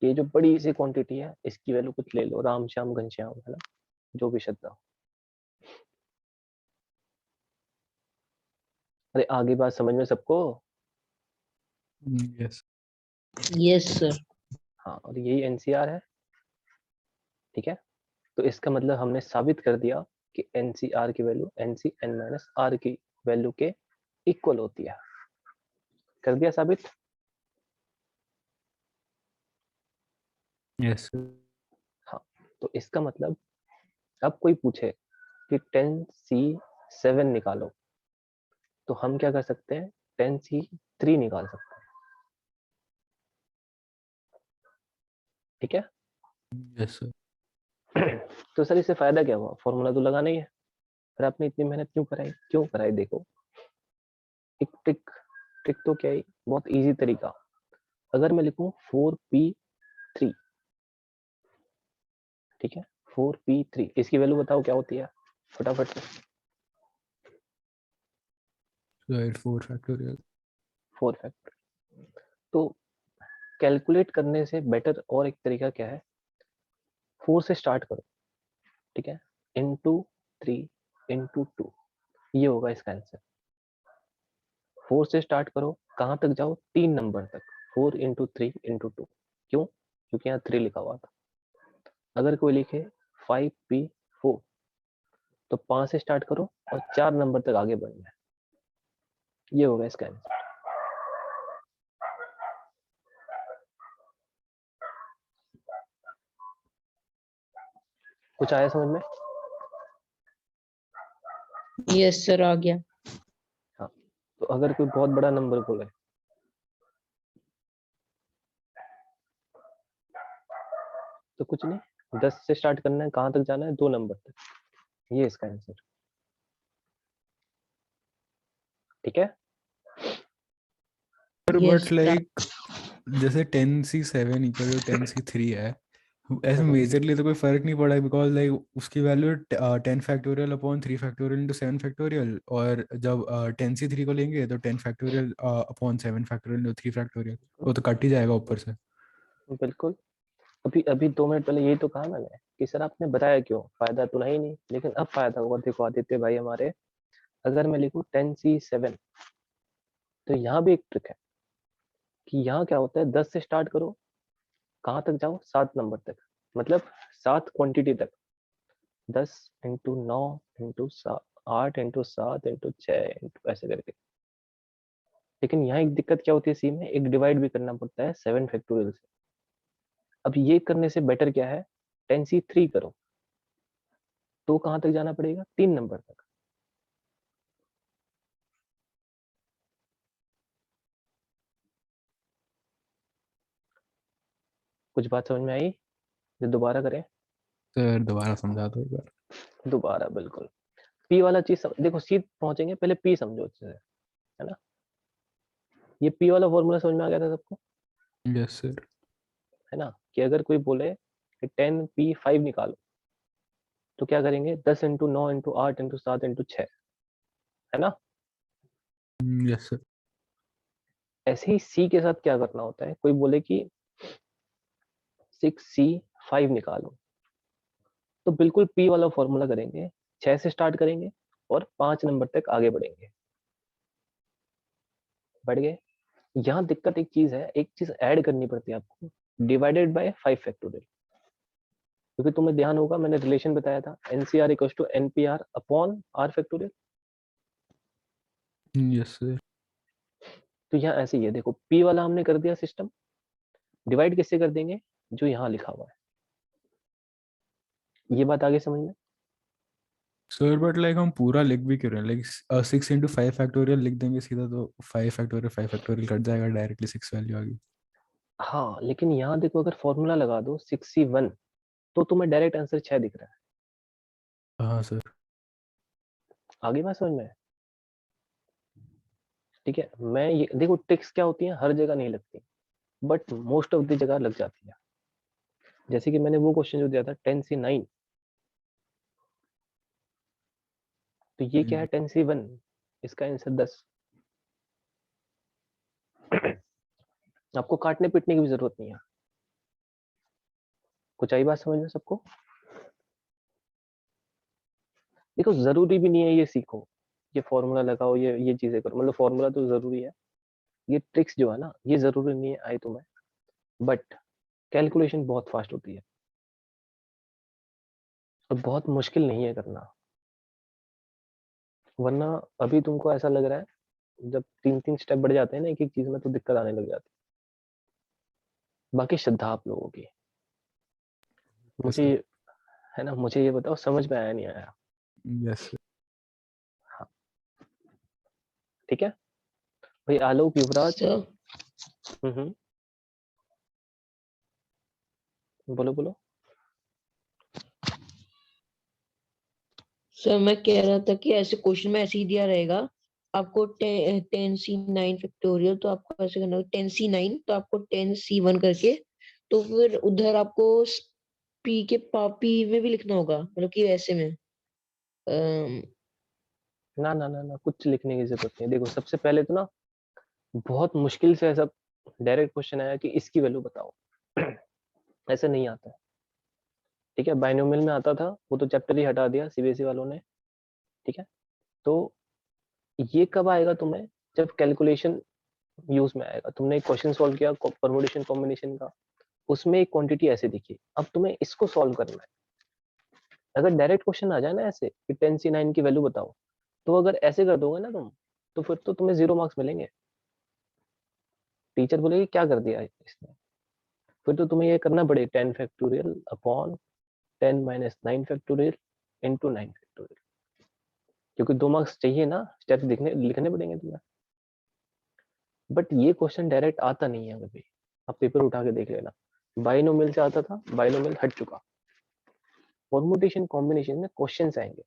[SPEAKER 1] ये जो बड़ी सी क्वांटिटी है इसकी वैल्यू कुछ ले लो, राम श्याम घनश्याम, है ना, जो भी शब्द हो। अरे आगे बात समझ में सबको?
[SPEAKER 2] यस।
[SPEAKER 3] Yes sir.
[SPEAKER 1] हाँ, और यही एनसीआर है। ठीक है, तो इसका मतलब हमने साबित कर दिया कि एनसीआर की value NC n minus r की वैल्यू के इक्वल होती है। कर दिया साबित।
[SPEAKER 2] यस।
[SPEAKER 1] हाँ, तो इसका मतलब अब कोई पूछे कि 10C7 निकालो, तो हम क्या कर सकते हैं, 10C3 निकाल सकते हैं। ठीक है।
[SPEAKER 2] Yes sir.
[SPEAKER 1] तो सर इससे फायदा क्या हुआ, फॉर्मूला तो लगाना ही है, फिर आपने इतनी मेहनत क्यों कराई, क्यों कराई? देखो, एक ट्रिक, ट्रिक तो क्या है, बहुत इजी तरीका। अगर मैं लिखूं 4p3, ठीक है, 4p3, इसकी वैल्यू बताओ क्या होती है फटाफट से।
[SPEAKER 2] Right, 4 factorial.
[SPEAKER 1] 4 फैक्टर। तो कैलकुलेट करने से बेटर और एक तरीका क्या है, 4 से स्टार्ट करो, ठीक है, इंटू 3 इंटू 2, ये होगा इसका आंसर। 4 से स्टार्ट करो, कहाँ तक जाओ, 3 नंबर तक, 4 इंटू 3 इंटू 2, क्यों, क्योंकि यहाँ 3 लिखा हुआ था। अगर कोई लिखे 5p4, तो 5 से स्टार्ट करो और 4 नंबर तक आगे बढ़ना है, ये होगा इसका आंसर। कुछ आया समझ में?
[SPEAKER 3] यस सर आ गया।
[SPEAKER 1] हाँ, तो अगर कोई बहुत बड़ा नंबर बोले, तो कुछ नहीं, 10 से स्टार्ट करना है, कहाँ तक जाना है, 2 नंबर तक, ये इसका आंसर। ठीक है,
[SPEAKER 2] बट
[SPEAKER 3] यस
[SPEAKER 2] लाइक जैसे 10C7 इक्वल टू 10C3 है, ऐसे मेजरली तो कोई फर्क नहीं पड़ा बिकॉज लाइक उसकी value 10 factorial upon 3 factorial into 7 factorial, और जब 10C3 को लेंगे तो 10 factorial upon 7 factorial into 3 factorial, वो तो कट ही जाएगा ऊपर से।
[SPEAKER 1] बिल्कुल। अभी अभी 2 मिनट पहले यही तो कहा मैंने कि सर आपने बताया क्यों, फायदा तो नहीं, लेकिन अब फायदा होगा। देखो आदित्य भाई हमारे, अगर मैं लिखूं 10C7, तो यहाँ भी एक ट्रिक है कि यहाँ क्या होता है, 10 से स्टार्ट करो, कहाँ तक जाओ, 7 नंबर तक, मतलब 7 क्वांटिटी तक, 10 into 9 into 8 into 7 into 6 into ऐसे करके। लेकिन यहाँ एक दिक्कत क्या होती है, सी में एक डिवाइड भी करना पड़ता है 7 फैक्टोरियल से। अब ये करने से बेटर क्या है, 10C3 करो, तो कहाँ तक जाना पड़ेगा, 3 नंबर तक। कुछ बात समझ में आई? ये दोबारा करें?
[SPEAKER 2] सर दोबारा समझा दो एक बार।
[SPEAKER 1] दोबारा बिल्कुल। पी वाला चीज देखो, सी पहुंचेंगे, पहले पी समझो अच्छे से, है ना। ये पी वाला फॉर्मूला समझ में आ गया था सबको,
[SPEAKER 2] यस सर।
[SPEAKER 1] है ना, कि अगर कोई बोले कि 10p5 निकालो, तो क्या करेंगे, 10 इंटू 9 इंटू 8 इंटू 7 इंटू 6, है ना।
[SPEAKER 2] Yes sir.
[SPEAKER 1] ऐसे ही सी के साथ क्या करना होता है, कोई बोले कि 6C5 निकालो, तो बिल्कुल P वाला फॉर्मूला करेंगे, 6 से स्टार्ट करेंगे और 5 नंबर तक आगे बढ़ेंगे। बढ़ गए। यहाँ दिक्कत एक चीज है, एक चीज ऐड करनी पड़ती है आपको, डिवाइडेड बाय 5 फैक्टोरियल। क्योंकि तुम्हें ध्यान होगा मैंने रिलेशन बताया था, NCR equals to NPR upon R factorial.
[SPEAKER 2] Yes sir.
[SPEAKER 1] तो यहाँ ऐसे ही है, देखो P वाला हमने कर दिया सिस्टम, डिवाइड किससे कर देंगे, जो यहाँ लिखा हुआ है। ये बात आगे समझ में।
[SPEAKER 2] सर बट लाइक हम पूरा लिख भी क्यों रहे हैं, लाइक 6 into 5 फैक्टोरियल लिख देंगे सीधा, तो 5 फैक्टोरियल कट जाएगा, डायरेक्टली 6 वैल्यू आ गई।
[SPEAKER 1] हाँ लेकिन यहाँ देखो अगर फॉर्मूला लगा दो 6C1 तो तुम्हें डायरेक्ट आंसर 6 दिख रहा है।
[SPEAKER 2] हाँ सर।
[SPEAKER 1] आगे बात समझ में। ठीक है, मैं ये देखो ट्रिक्स क्या होती है, हर जगह नहीं लगती बट मोस्ट ऑफ द जगह लग जाती है। जैसे कि मैंने वो क्वेश्चन जो दिया था 10C9, तो ये क्या है 10C1, इसका आंसर 10। आपको काटने पीटने की भी जरूरत नहीं है। कुछ आई बात समझ में सबको। देखो जरूरी भी नहीं है ये सीखो, ये फॉर्मूला लगाओ, ये चीजें करो, मतलब फॉर्मूला तो जरूरी है, ये ट्रिक्स जो है ना ये जरूरी नहीं है आए तुम्हें, बट कैलकुलेशन बहुत फास्ट होती है और बहुत मुश्किल नहीं है करना। वरना अभी तुमको ऐसा लग रहा है जब 3-3 स्टेप बढ़ जाते हैं ना एक एक चीज में तो दिक्कत आने लग जाती है। बाकी श्रद्धा आप लोगों की। मुझे है ना, मुझे ये बताओ समझ में आया नहीं आया।
[SPEAKER 2] Yes sir.
[SPEAKER 1] हाँ ठीक है भाई। आलोक युवराज।
[SPEAKER 3] सर
[SPEAKER 1] बोलो बोलो।
[SPEAKER 3] सर मैं कह रहा था कि ऐसे क्वेश्चन में ऐसे ही दिया रहेगा आपको 10C9 फैक्टोरियल, तो आपको ऐसे करना 10C9 तो आपको 10C1 करके, तो फिर उधर आपको P के P में भी लिखना होगा, मतलब कि ऐसे में
[SPEAKER 1] ना ना ना ना कुछ लिखने की जरूरत नहीं। देखो सबसे पहले तो ना बहुत मुश्किल से ऐसा डायरेक्ट क्वेश्चन आया कि इसकी वैल्यू बताओ। ऐसे नहीं आता है। ठीक है, बाइनोमियल में आता था वो तो चैप्टर ही हटा दिया सीबीएसई वालों ने। ठीक है, तो ये कब आएगा तुम्हें, जब कैलकुलेशन यूज में आएगा। तुमने एक क्वेश्चन सॉल्व किया परमुटेशन कॉम्बिनेशन का, उसमें एक क्वांटिटी ऐसे दिखी, अब तुम्हें इसको सॉल्व करना है। अगर डायरेक्ट क्वेश्चन आ जाए ना ऐसे कि 10C9 की वैल्यू बताओ, तो अगर ऐसे कर दोगे ना तुम, तो फिर तो तुम्हें 0 मार्क्स मिलेंगे। टीचर बोलेगी क्या कर दिया है इसने। फिर तो तुम्हें ये करना पड़ेगा 10 factorial upon 10 minus 9 factorial into 9 factorial, क्योंकि 2 मार्क्स चाहिए ना, स्टेप्स लिखने पड़ेंगे तुम्हें। बट ये क्वेश्चन डायरेक्ट आता नहीं है कभी, आप पेपर उठा के देख लेना। बाइनोमियल से आता था, बाइनोमियल हट चुका। परमुटेशन कॉम्बिनेशन में क्वेश्चंस आएंगे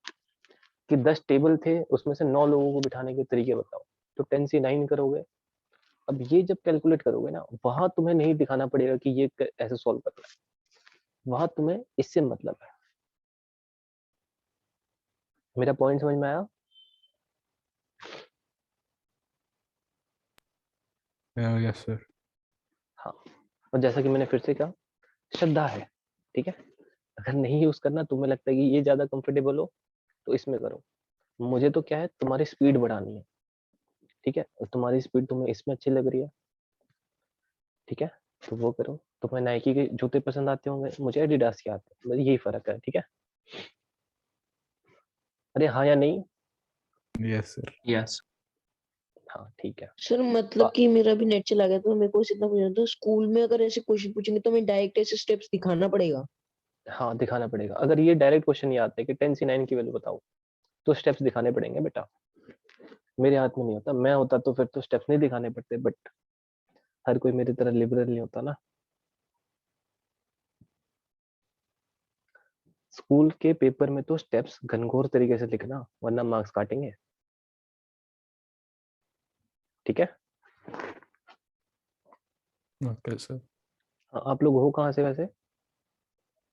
[SPEAKER 1] कि 10 टेबल थे उसमें से 9 लोगों को बिठाने के तरीके बताओ, तो 10C9 करोगे। अब ये जब कैलकुलेट करोगे ना, वहां तुम्हें नहीं दिखाना पड़ेगा कि ये ऐसे सॉल्व करना है, वहां तुम्हें इससे मतलब है। मेरा पॉइंट समझ में आया।
[SPEAKER 2] Yes sir.
[SPEAKER 1] हाँ, और जैसा कि मैंने फिर से कहा, श्रद्धा है। ठीक है, अगर नहीं यूज करना, तुम्हें लगता है कि ये ज्यादा कंफर्टेबल हो तो इसमें करो। मुझे तो क्या है, तुम्हारी स्पीड बढ़ानी है। ठीक है, और तुम्हारी स्पीड तुम्हें इसमें अच्छी लग रही है। ठीक है, तो वो करो। तुम्हें नाइकी के जूते पसंद आते होंगे, मुझे एडिडास के आते हैं, बस यही फर्क है। ठीक है, अरे हाँ या नहीं।
[SPEAKER 2] Yes sir.
[SPEAKER 4] Yes.
[SPEAKER 1] हाँ ठीक है।
[SPEAKER 3] सर मतलब कि मेरा भी नेट चला गया, तो मेरे को इतना पूछना था, स्कूल में अगर ऐसे क्वेश्चन पूछेंगे तो हमें डायरेक्ट ऐसे स्टेप्स दिखाना पड़ेगा।
[SPEAKER 1] हाँ दिखाना पड़ेगा। अगर ये डायरेक्ट क्वेश्चन ये आते हैं कि 10C9 की वैल्यू बताओ, तो स्टेप्स दिखाने पड़ेंगे बेटा। मेरे हाथ में नहीं होता, मैं होता तो फिर तो स्टेप्स नहीं दिखाने पड़ते, बट हर कोई मेरी तरह लिबरल नहीं होता ना। स्कूल के पेपर में तो स्टेप्स घनघोर तरीके से लिखना, वरना मार्क्स काटेंगे। ठीक है,
[SPEAKER 2] ओके सर।
[SPEAKER 1] आप लोग हो कहाँ से वैसे।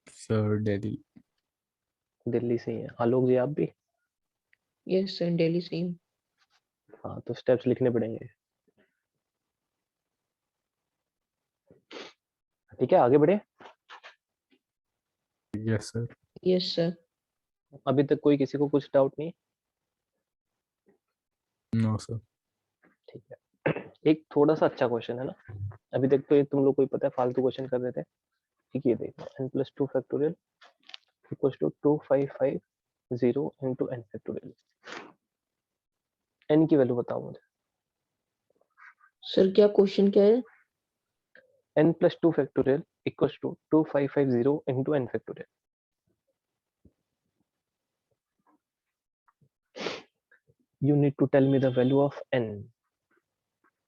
[SPEAKER 2] सर दिल्ली।
[SPEAKER 1] दिल्ली से ही है आलोक जी, आप भी।
[SPEAKER 3] Yes sir, daily same.
[SPEAKER 1] हाँ तो स्टेप्स लिखने पड़ेंगे। ठीक है, आगे बढ़े।
[SPEAKER 2] Yes sir.
[SPEAKER 3] Yes sir.
[SPEAKER 1] अभी तक कोई किसी को कुछ डाउट नहीं?
[SPEAKER 2] No sir.
[SPEAKER 1] ठीक है। एक थोड़ा सा अच्छा क्वेश्चन है ना, अभी तक तो ये तुम लोग को ही पता है फालतू क्वेश्चन कर रहे थे। ठीक है, ये देखो n+2 factorial equals to 2550 into n factorial. n की वैल्यू बताओ मुझे।
[SPEAKER 3] सर क्या क्वेश्चन क्या है?
[SPEAKER 1] n+2 factorial equals to 2550 into n factorial. You need to tell me the value of n।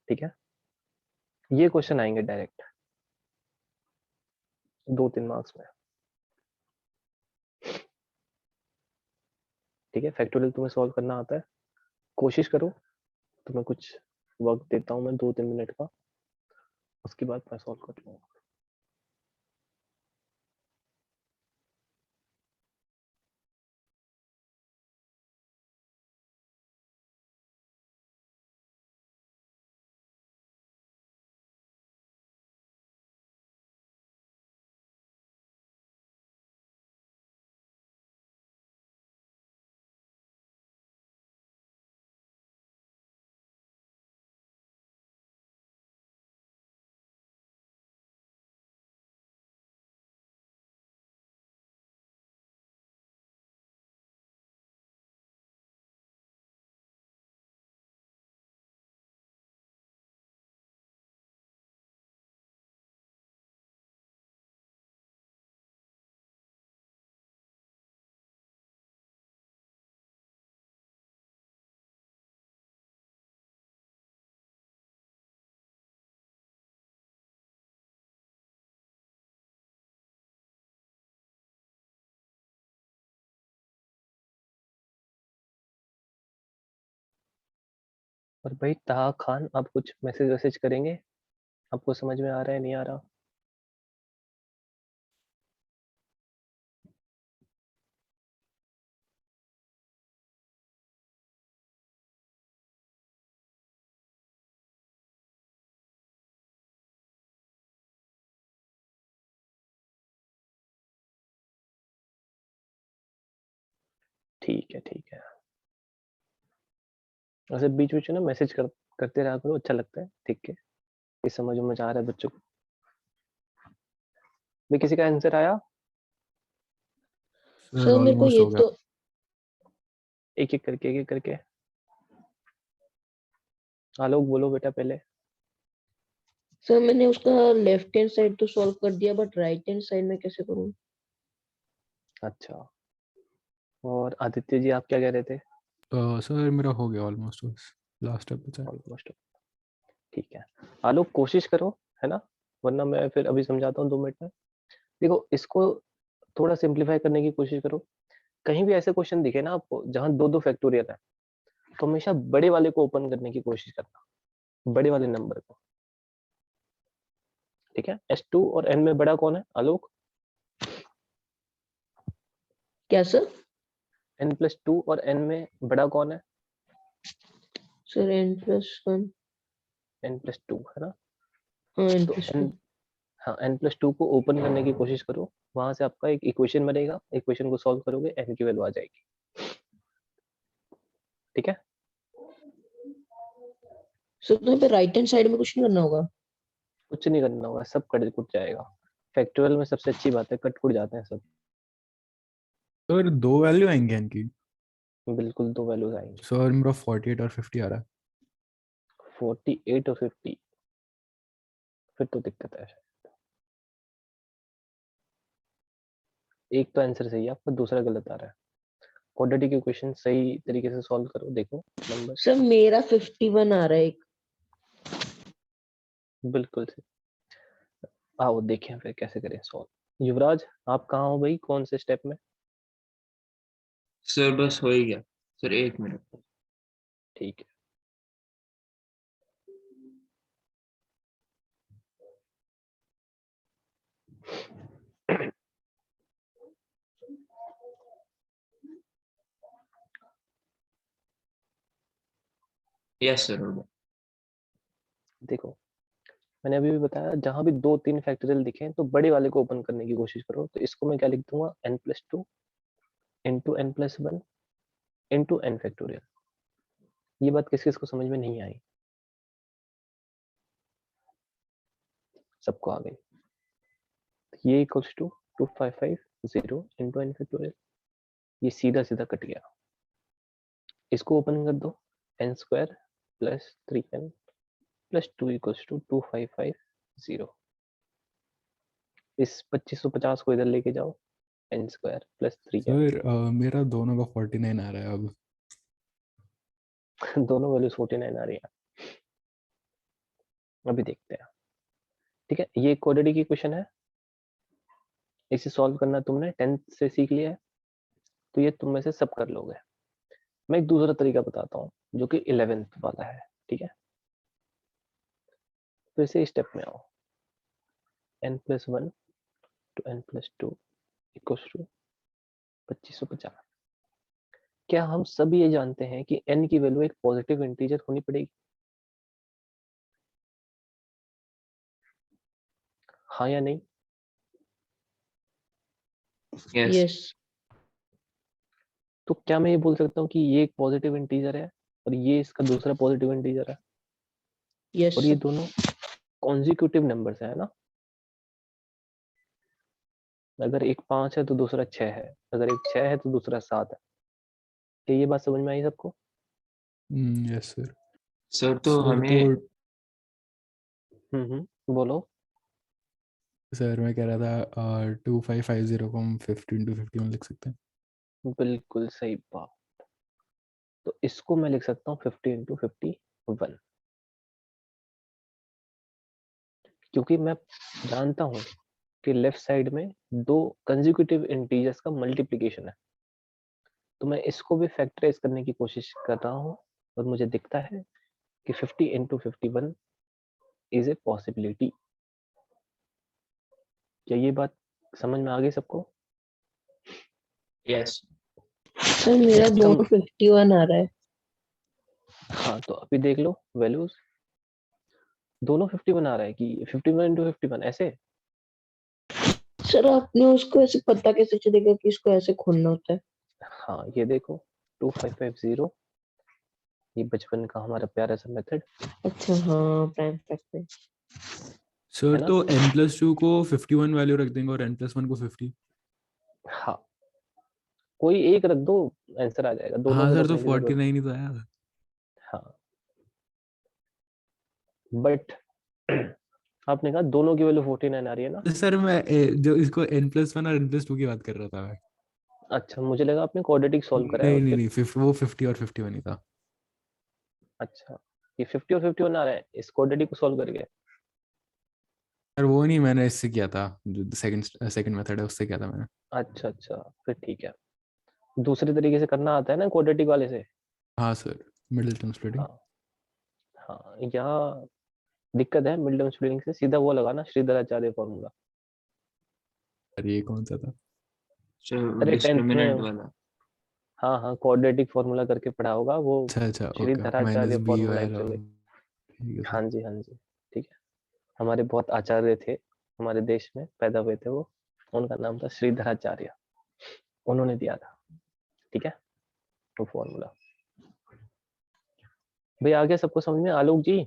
[SPEAKER 1] ठीक है, ये क्वेश्चन आएंगे डायरेक्ट 2-3 मार्क्स में। ठीक है, फैक्टोरियल तुम्हें सॉल्व करना आता है, कोशिश करो। तुम्हें कुछ वक्त देता हूँ मैं 2-3 मिनट का, उसके बाद मैं सॉल्व कर लूंगा। और भाई ताहा खान, आप कुछ मैसेज वैसेज करेंगे? आपको समझ में आ रहा है नहीं आ रहा? ठीक है, ठीक है। वैसे बीच बीच में ना मैसेज करते रहा करो, अच्छा लगता है। ठीक है, ये समझ में आ रहा है बच्चों को? भाई किसी का आंसर आया?
[SPEAKER 2] सर
[SPEAKER 3] सर मेरे को
[SPEAKER 2] ऑलमोस्ट
[SPEAKER 3] ये
[SPEAKER 2] हो गया।
[SPEAKER 3] तो
[SPEAKER 1] एक एक करके, एक एक करके। आलोक बोलो बेटा पहले।
[SPEAKER 3] सर मैंने उसका लेफ्ट हैंड साइड तो सॉल्व कर दिया, बट राइट हैंड साइड में कैसे करूँ?
[SPEAKER 1] अच्छा, और आदित्य जी आप क्या कह रहे थे?
[SPEAKER 2] सर मेरा हो गया ऑलमोस्ट, बस लास्ट स्टेप बचा है।
[SPEAKER 1] ऑलमोस्ट। ठीक है, आलोक कोशिश करो, है ना, वरना मैं फिर अभी समझाता हूँ 2 मिनट में। देखो, इसको थोड़ा सिंप्लीफाई करने की कोशिश करो। कहीं भी ऐसे क्वेश्चन दिखे ना आपको जहां दो दो फैक्टोरियल है, तो हमेशा बड़े वाले को ओपन करने की कोशिश करना, बड़े वाले नंबर को। ठीक है, S2 और n में बड़ा कौन है आलोक?
[SPEAKER 3] क्या सर?
[SPEAKER 1] n+2 और n में बड़ा कौन है?
[SPEAKER 3] Sir n+1।
[SPEAKER 1] n+2 है ना?
[SPEAKER 3] हाँ
[SPEAKER 1] तो
[SPEAKER 3] n+2।
[SPEAKER 1] n, हाँ, n+2 को ओपन करने की कोशिश करो, वहां से आपका एक इक्वेशन बनेगा, इक्वेशन को सॉल्व करोगे n की वैल्यू आ जाएगी। ठीक है,
[SPEAKER 3] सर तो यहाँ पे राइट हैंड साइड में कुछ नहीं करना होगा?
[SPEAKER 1] कुछ नहीं करना होगा, सब कट कुट जाएगा। फैक्टोरियल में सबसे अच्छी बात है, कट कुट जाते हैं सब।
[SPEAKER 2] सर 2 वैल्यू आएंगे इनकी?
[SPEAKER 1] बिल्कुल, दो वैल्यूज आएंगी।
[SPEAKER 2] सर मेरा 48 और 50 आ रहा है।
[SPEAKER 1] 48 और 50? फिर तो दिक्कत है। एक तो आंसर सही है आपका, दूसरा गलत आ रहा है। क्वाड्रेटिक इक्वेशन सही तरीके से सॉल्व करो, देखो नंबर्स।
[SPEAKER 3] सर मेरा 51 आ रहा है एक।
[SPEAKER 1] बिल्कुल सही। आओ देखें फिर कैसे करें सॉल्व। युवराज, आप कहाँ हो भाई, कौन से स्टेप में?
[SPEAKER 4] सर बस हो ही गया सर, 1 मिनट।
[SPEAKER 1] ठीक है,
[SPEAKER 4] यस सर, हो गया।
[SPEAKER 1] देखो मैंने अभी भी बताया, जहां भी 2-3 फैक्टोरियल दिखे तो बड़े वाले को ओपन करने की कोशिश करो। तो इसको मैं क्या लिख दूंगा, n+2 into n+1 into n factorial. ये बात किस किस को समझ में नहीं आई? सबको आ गई? ये equals to 2550 into n factorial. ये सीधा सीधा कट गया। इसको ओपन कर दो, n² plus 3n plus 2 equals to 2550। इस 2550 को इधर लेके जाओ, n² प्लस 3n।
[SPEAKER 2] सर मेरा दोनों का 49 आ रहा है अब।
[SPEAKER 1] दोनों वैल्यूज 49 आ रही है। अभी देखते हैं। ठीक है, ये क्वाड्रेटिक इक्वेशन है, इसे सॉल्व करना तुमने 10th से सीख लिया है, तो ये तुम में से सब कर लोगे। मैं एक दूसरा तरीका बताता हूँ जो कि 11th वाला है। ठीक है, तो इसे स्टेप में आओ, n+1 to n+2 equals to 2550। क्या हम सब ये जानते हैं कि n की वैल्यू एक पॉजिटिव इंटीजर होनी पड़ेगी? हाँ या नहीं?
[SPEAKER 4] Yes.
[SPEAKER 3] यस
[SPEAKER 1] तो क्या मैं ये बोल सकता हूँ कि ये एक पॉजिटिव इंटीजर है और ये इसका दूसरा पॉजिटिव इंटीजर है,
[SPEAKER 3] यस
[SPEAKER 1] और ये दोनों कॉन्जिक्यूटिव नंबर्स है ना? अगर एक 5 है तो दूसरा 6 है, अगर एक 6 है तो दूसरा 7 है। क्या ये बात समझ में आई सबको?
[SPEAKER 2] Yes sir.
[SPEAKER 4] सर तो
[SPEAKER 2] सर
[SPEAKER 4] हमें
[SPEAKER 1] बोलो।
[SPEAKER 2] सर मैं कह रहा था 2550 को हम 15 to 51 लिख सकते हैं।
[SPEAKER 1] बिल्कुल सही बात। तो इसको मैं लिख सकता हूँ 50 इंटू 51, क्योंकि मैं जानता हूँ कि लेफ्ट साइड में दो कंसेक्यूटिव इंटीजर्स का मल्टीप्लिकेशन है, तो मैं इसको भी फैक्टराइज करने की कोशिश कर रहा हूँ और मुझे दिखता है कि 50 इंटू 51 इज ए पॉसिबिलिटी। क्या ये बात समझ में आ गई सबको?
[SPEAKER 4] yes.
[SPEAKER 3] सर मेरा दोनों 51 आ रहा है।
[SPEAKER 1] हाँ, तो अभी देख लो वैल्यूज, दोनों 51 आ रहा है कि 51 इंटू 51 ऐसे?
[SPEAKER 3] सर आपने उसको ऐसे पता कैसे चलेगा कि इसको ऐसे खोलना होता है?
[SPEAKER 1] हाँ, ये देखो 2550, ये बचपन का हमारा प्यारा सा मेथड
[SPEAKER 3] अच्छा हाँ, प्राइम फैक्टर।
[SPEAKER 1] है
[SPEAKER 2] सर
[SPEAKER 1] ना?
[SPEAKER 2] तो n+2 को 51 वैल्यू रख देंगे और n+1 को 50।
[SPEAKER 1] हाँ, कोई एक रख दो, आंसर आ जाएगा, दोनों
[SPEAKER 2] हाँ
[SPEAKER 1] को
[SPEAKER 2] सर, तो
[SPEAKER 1] रखने की जरूरत
[SPEAKER 2] 49 ही तो आया।
[SPEAKER 1] हाँ, बट आपने कहा दोनों की वैल्यू 49 आ रही है ना?
[SPEAKER 2] सर मैं जो इसको n+1 और n+2 की बात कर रहा था मैं।
[SPEAKER 1] अच्छा, मुझे लगा आपने क्वाड्रेटिक सॉल्व करा है
[SPEAKER 2] नहीं
[SPEAKER 1] और
[SPEAKER 2] नहीं
[SPEAKER 1] फिर
[SPEAKER 2] नहीं, वो 50 और 51 ही था।
[SPEAKER 1] अच्छा, ये 50 और 51 आ रहा है इस क्वाड्रेटिक को सॉल्व करके।
[SPEAKER 2] सर वो नहीं, मैंने इससे किया था, जो सेकंड मेथड है उससे किया था मैंने।
[SPEAKER 1] अच्छा अच्छा, फिर ठीक है। दूसरे तरीके से करना आता है ना क्वाड्रेटिक वाले से?
[SPEAKER 2] हाँ सर, मिडिल टर्म स्प्लिटिंग।
[SPEAKER 1] हाँ हाँ, यहाँ दिक्कत है मिड टर्म स्प्लिटिंग से, सीधा वो लगाना श्रीधराचार्य फॉर्मूला।
[SPEAKER 2] सर ये कौन सा था?
[SPEAKER 4] सर
[SPEAKER 1] अरे 10th
[SPEAKER 4] डिस्क्रिमिनेंट
[SPEAKER 1] में,
[SPEAKER 4] वाला।
[SPEAKER 1] हाँ हाँ, क्वाड्रेटिक फॉर्मूला करके पढ़ा होगा वो,
[SPEAKER 2] अच्छा अच्छा, ओके,
[SPEAKER 1] श्रीधराचार्य
[SPEAKER 2] -by
[SPEAKER 1] फॉर्मूला
[SPEAKER 2] और
[SPEAKER 1] एक्चुअली।
[SPEAKER 2] ठीक है
[SPEAKER 1] हाँ
[SPEAKER 2] सर।
[SPEAKER 1] जी हाँ जी, ठीक है। हमारे बहुत आचार्य थे, हमारे देश में पैदा हुए थे वो, उनका नाम था श्रीधराचार्य, उन्होंने दिया था। ठीक है, तो फॉर्मूला भाई आ गया सबको समझ में? आलोक जी?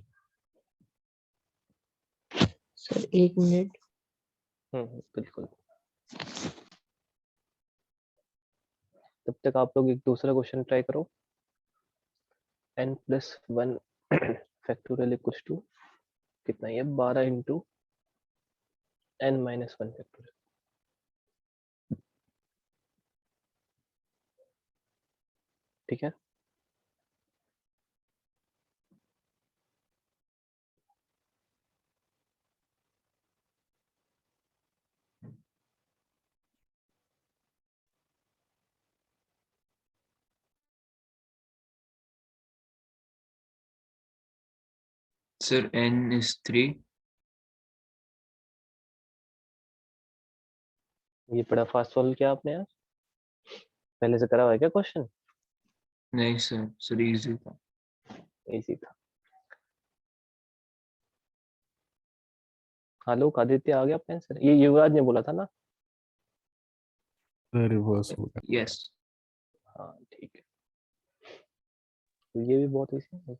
[SPEAKER 3] सर एक मिनट।
[SPEAKER 1] बिल्कुल। तब तक आप लोग एक दूसरा क्वेश्चन ट्राई करो। n+1 फैक्टोरियल इक्वल्स टू कितना? ये 12 इंटू n-1 फैक्टोरियल। ठीक है,
[SPEAKER 4] Sir, n is 3.
[SPEAKER 1] ये बड़ा फास्ट सॉल्व किया आपने यार, पहले से करा हुआ है क्या क्वेश्चन?
[SPEAKER 4] नहीं सर, सर easy था।
[SPEAKER 1] इजी था। आलोक आदित्य आ गया आपका आंसर? ये युवराज ने बोला था ना?
[SPEAKER 2] रिवर्स हो गया।
[SPEAKER 4] Yes.
[SPEAKER 1] हाँ ठीक है, तो ये भी बहुत इजी है।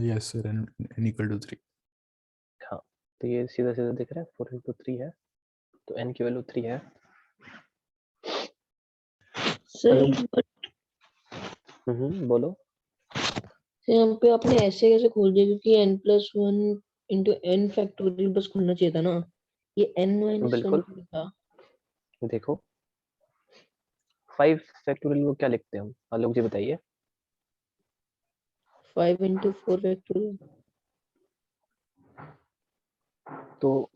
[SPEAKER 2] Yes sir, n equal to 3।
[SPEAKER 1] हाँ, तो ये सीधा सीधा दिख रहा है, 4 into 3 है, तो n की वैल्यू 3 है।
[SPEAKER 3] सर
[SPEAKER 1] आलोक बोलो।
[SPEAKER 3] यहाँ पे आपने ऐसे कैसे खोल दिया, क्योंकि n+1 into n फैक्टोरियल बस खोलना चाहिए था ना, ये n-1
[SPEAKER 1] बिल्कुल,
[SPEAKER 3] था।
[SPEAKER 1] देखो 5 फैक्टोरियल को क्या लिखते हैं हम? आलोक जी बताइए।
[SPEAKER 3] 5 into 4 फैक्टोरियल।
[SPEAKER 1] तो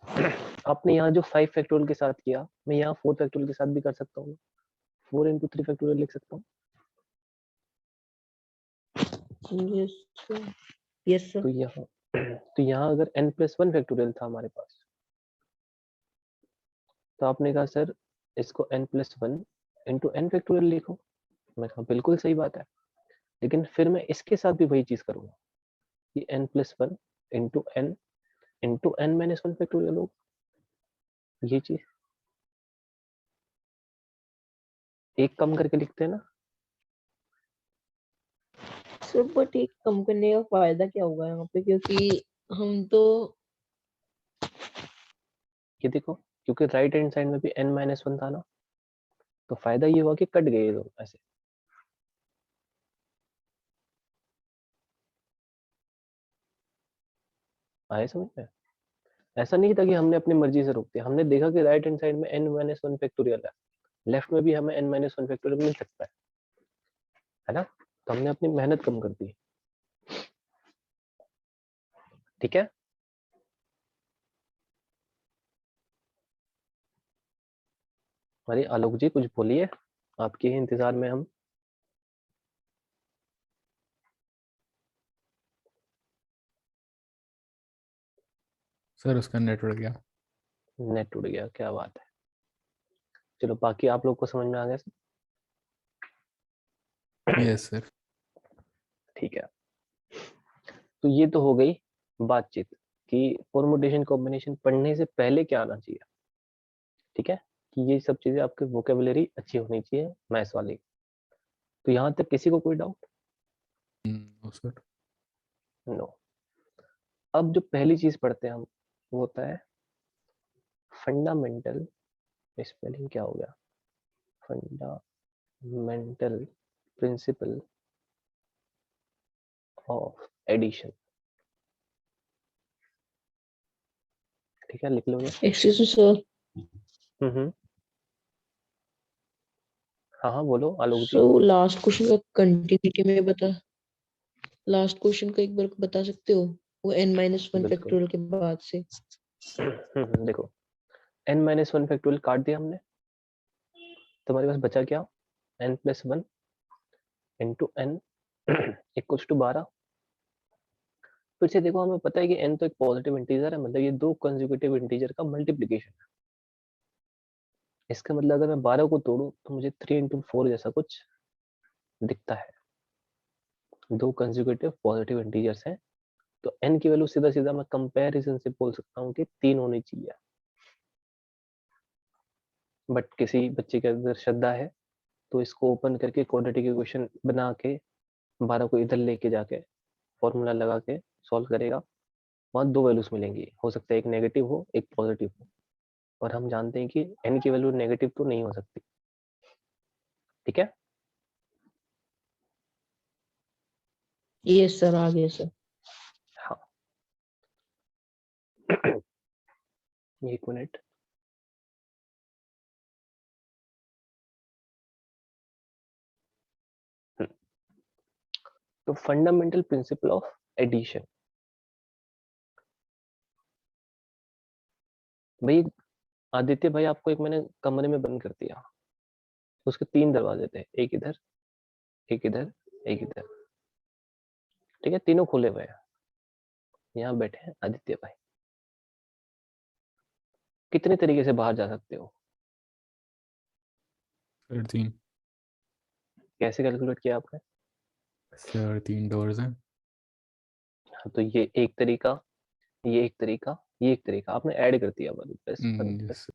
[SPEAKER 1] आपने यहाँ जो 5 फैक्टोरियल के साथ किया, मैं यहाँ 4 फैक्टोरियल के साथ भी कर सकता हूँ। 4 into 3 फैक्टोरियल लिख सकता हूँ।
[SPEAKER 3] Yes sir.
[SPEAKER 1] तो यहाँ अगर n+1 फैक्टोरियल था हमारे पास, तो आपने कहा सर इसको n+1 into n फैक्टोरियल लिखो। मैं कहा बिल्कुल सही बात है, लेकिन फिर मैं इसके साथ भी वही चीज करूंगा कि n+1 into n into n-1 factorial हो, ये चीज एक कम करके लिखते हैं ना।
[SPEAKER 3] सर बट एक कम करने का फायदा क्या होगा यहाँ पे, क्योंकि हम तो
[SPEAKER 1] ये देखो, क्योंकि राइट हैंड साइड में भी n-1 था ना, तो फायदा ये हुआ कि कट गए दो ऐसे। आए समझ में? ऐसा नहीं था कि हमने अपनी मर्जी से रोक दिया, हमने देखा कि राइट हैंड साइड में n-1 फैक्टोरियल है, लेफ्ट में भी हमें n-1 फैक्टोरियल मिल सकता है ना, तो हमने अपनी मेहनत कम कर दी। ठीक है, अरे आलोक जी कुछ बोलिए, आपके ही इंतजार में हम।
[SPEAKER 2] सर उसका नेट उड़ गया।
[SPEAKER 1] नेट उड़ गया, क्या बात है। चलो बाकी आप लोग को समझ में आ गया सर?
[SPEAKER 2] Yes sir.
[SPEAKER 1] ठीक है, तो ये तो हो गई बातचीत कि परमुटेशन कॉम्बिनेशन पढ़ने से पहले क्या आना चाहिए। ठीक है, कि ये सब चीजें आपकी वोकेबुलरी अच्छी होनी चाहिए मैथ्स वाली। तो यहाँ तक किसी को कोई डाउट?
[SPEAKER 2] No sir.
[SPEAKER 1] नो। अब जो पहली चीज पढ़ते हैं हम, वो होता है फंडामेंटल, स्पेलिंग क्या हो गया, फंडामेंटल प्रिंसिपल ऑफ एडिशन। ठीक है, लिख लो ये।
[SPEAKER 3] Excuse me sir.
[SPEAKER 1] हम्म, हाँ हाँ बोलो आलोक जी।
[SPEAKER 3] सो लास्ट क्वेश्चन का कंटिन्यूटी में बता, लास्ट क्वेश्चन का एक बार बता सकते हो, वो n-1
[SPEAKER 1] बिल्कुल।
[SPEAKER 3] फैक्टोरियल के बाद से।
[SPEAKER 1] देखो n-1 फैक्टोरियल काट दिया हमने, तुम्हारे पास बचा क्या, n+1 into n equals to 12। फिर से देखो, हमें पता है कि n तो एक पॉजिटिव इंटीजर है, मतलब ये दो कंसेक्यूटिव इंटीजर का मल्टीप्लीकेशन है। इसका मतलब अगर मैं 12 को तोड़ूं तो मुझे 3 into 4 जैसा कुछ दिखता है। दो कंसेक्यूटिव पॉजिटिव इंटीजर्स हैं, तो n की वैल्यू सीधा सीधा मैं कंपैरिजन से बोल सकता हूँ कि 3 होनी चाहिए। बट किसी बच्चे के अंदर श्रद्धा है तो इसको ओपन करके क्वाड्रेटिक इक्वेशन बना के 12 को इधर लेके जाके फॉर्मूला लगा के सॉल्व करेगा, वहां दो वैल्यूज मिलेंगी, हो सकता है एक नेगेटिव हो एक पॉजिटिव हो, और हम जानते हैं कि n की वैल्यू नेगेटिव तो नहीं हो सकती। ठीक है,
[SPEAKER 3] यस सर, आ गया सर।
[SPEAKER 1] हाँ। एक मिनट, तो फंडामेंटल प्रिंसिपल ऑफ एडिशन। भाई आदित्य भाई, आपको एक मैंने कमरे में बंद कर दिया, उसके 3 दरवाजे थे, एक इधर एक इधर एक इधर। ठीक है, तीनों खुले हुए हैं, यहाँ बैठे हैं आदित्य भाई। कितने तरीके से बाहर जा सकते हो?
[SPEAKER 2] सर 3।
[SPEAKER 1] कैसे कैलकुलेट किया आपने?
[SPEAKER 2] सर 3 डोर्स हैं।
[SPEAKER 1] हाँ, तो ये एक तरीका, ये एक तरीका, ये एक तरीका, आपने ऐड कर दिया बस
[SPEAKER 2] यस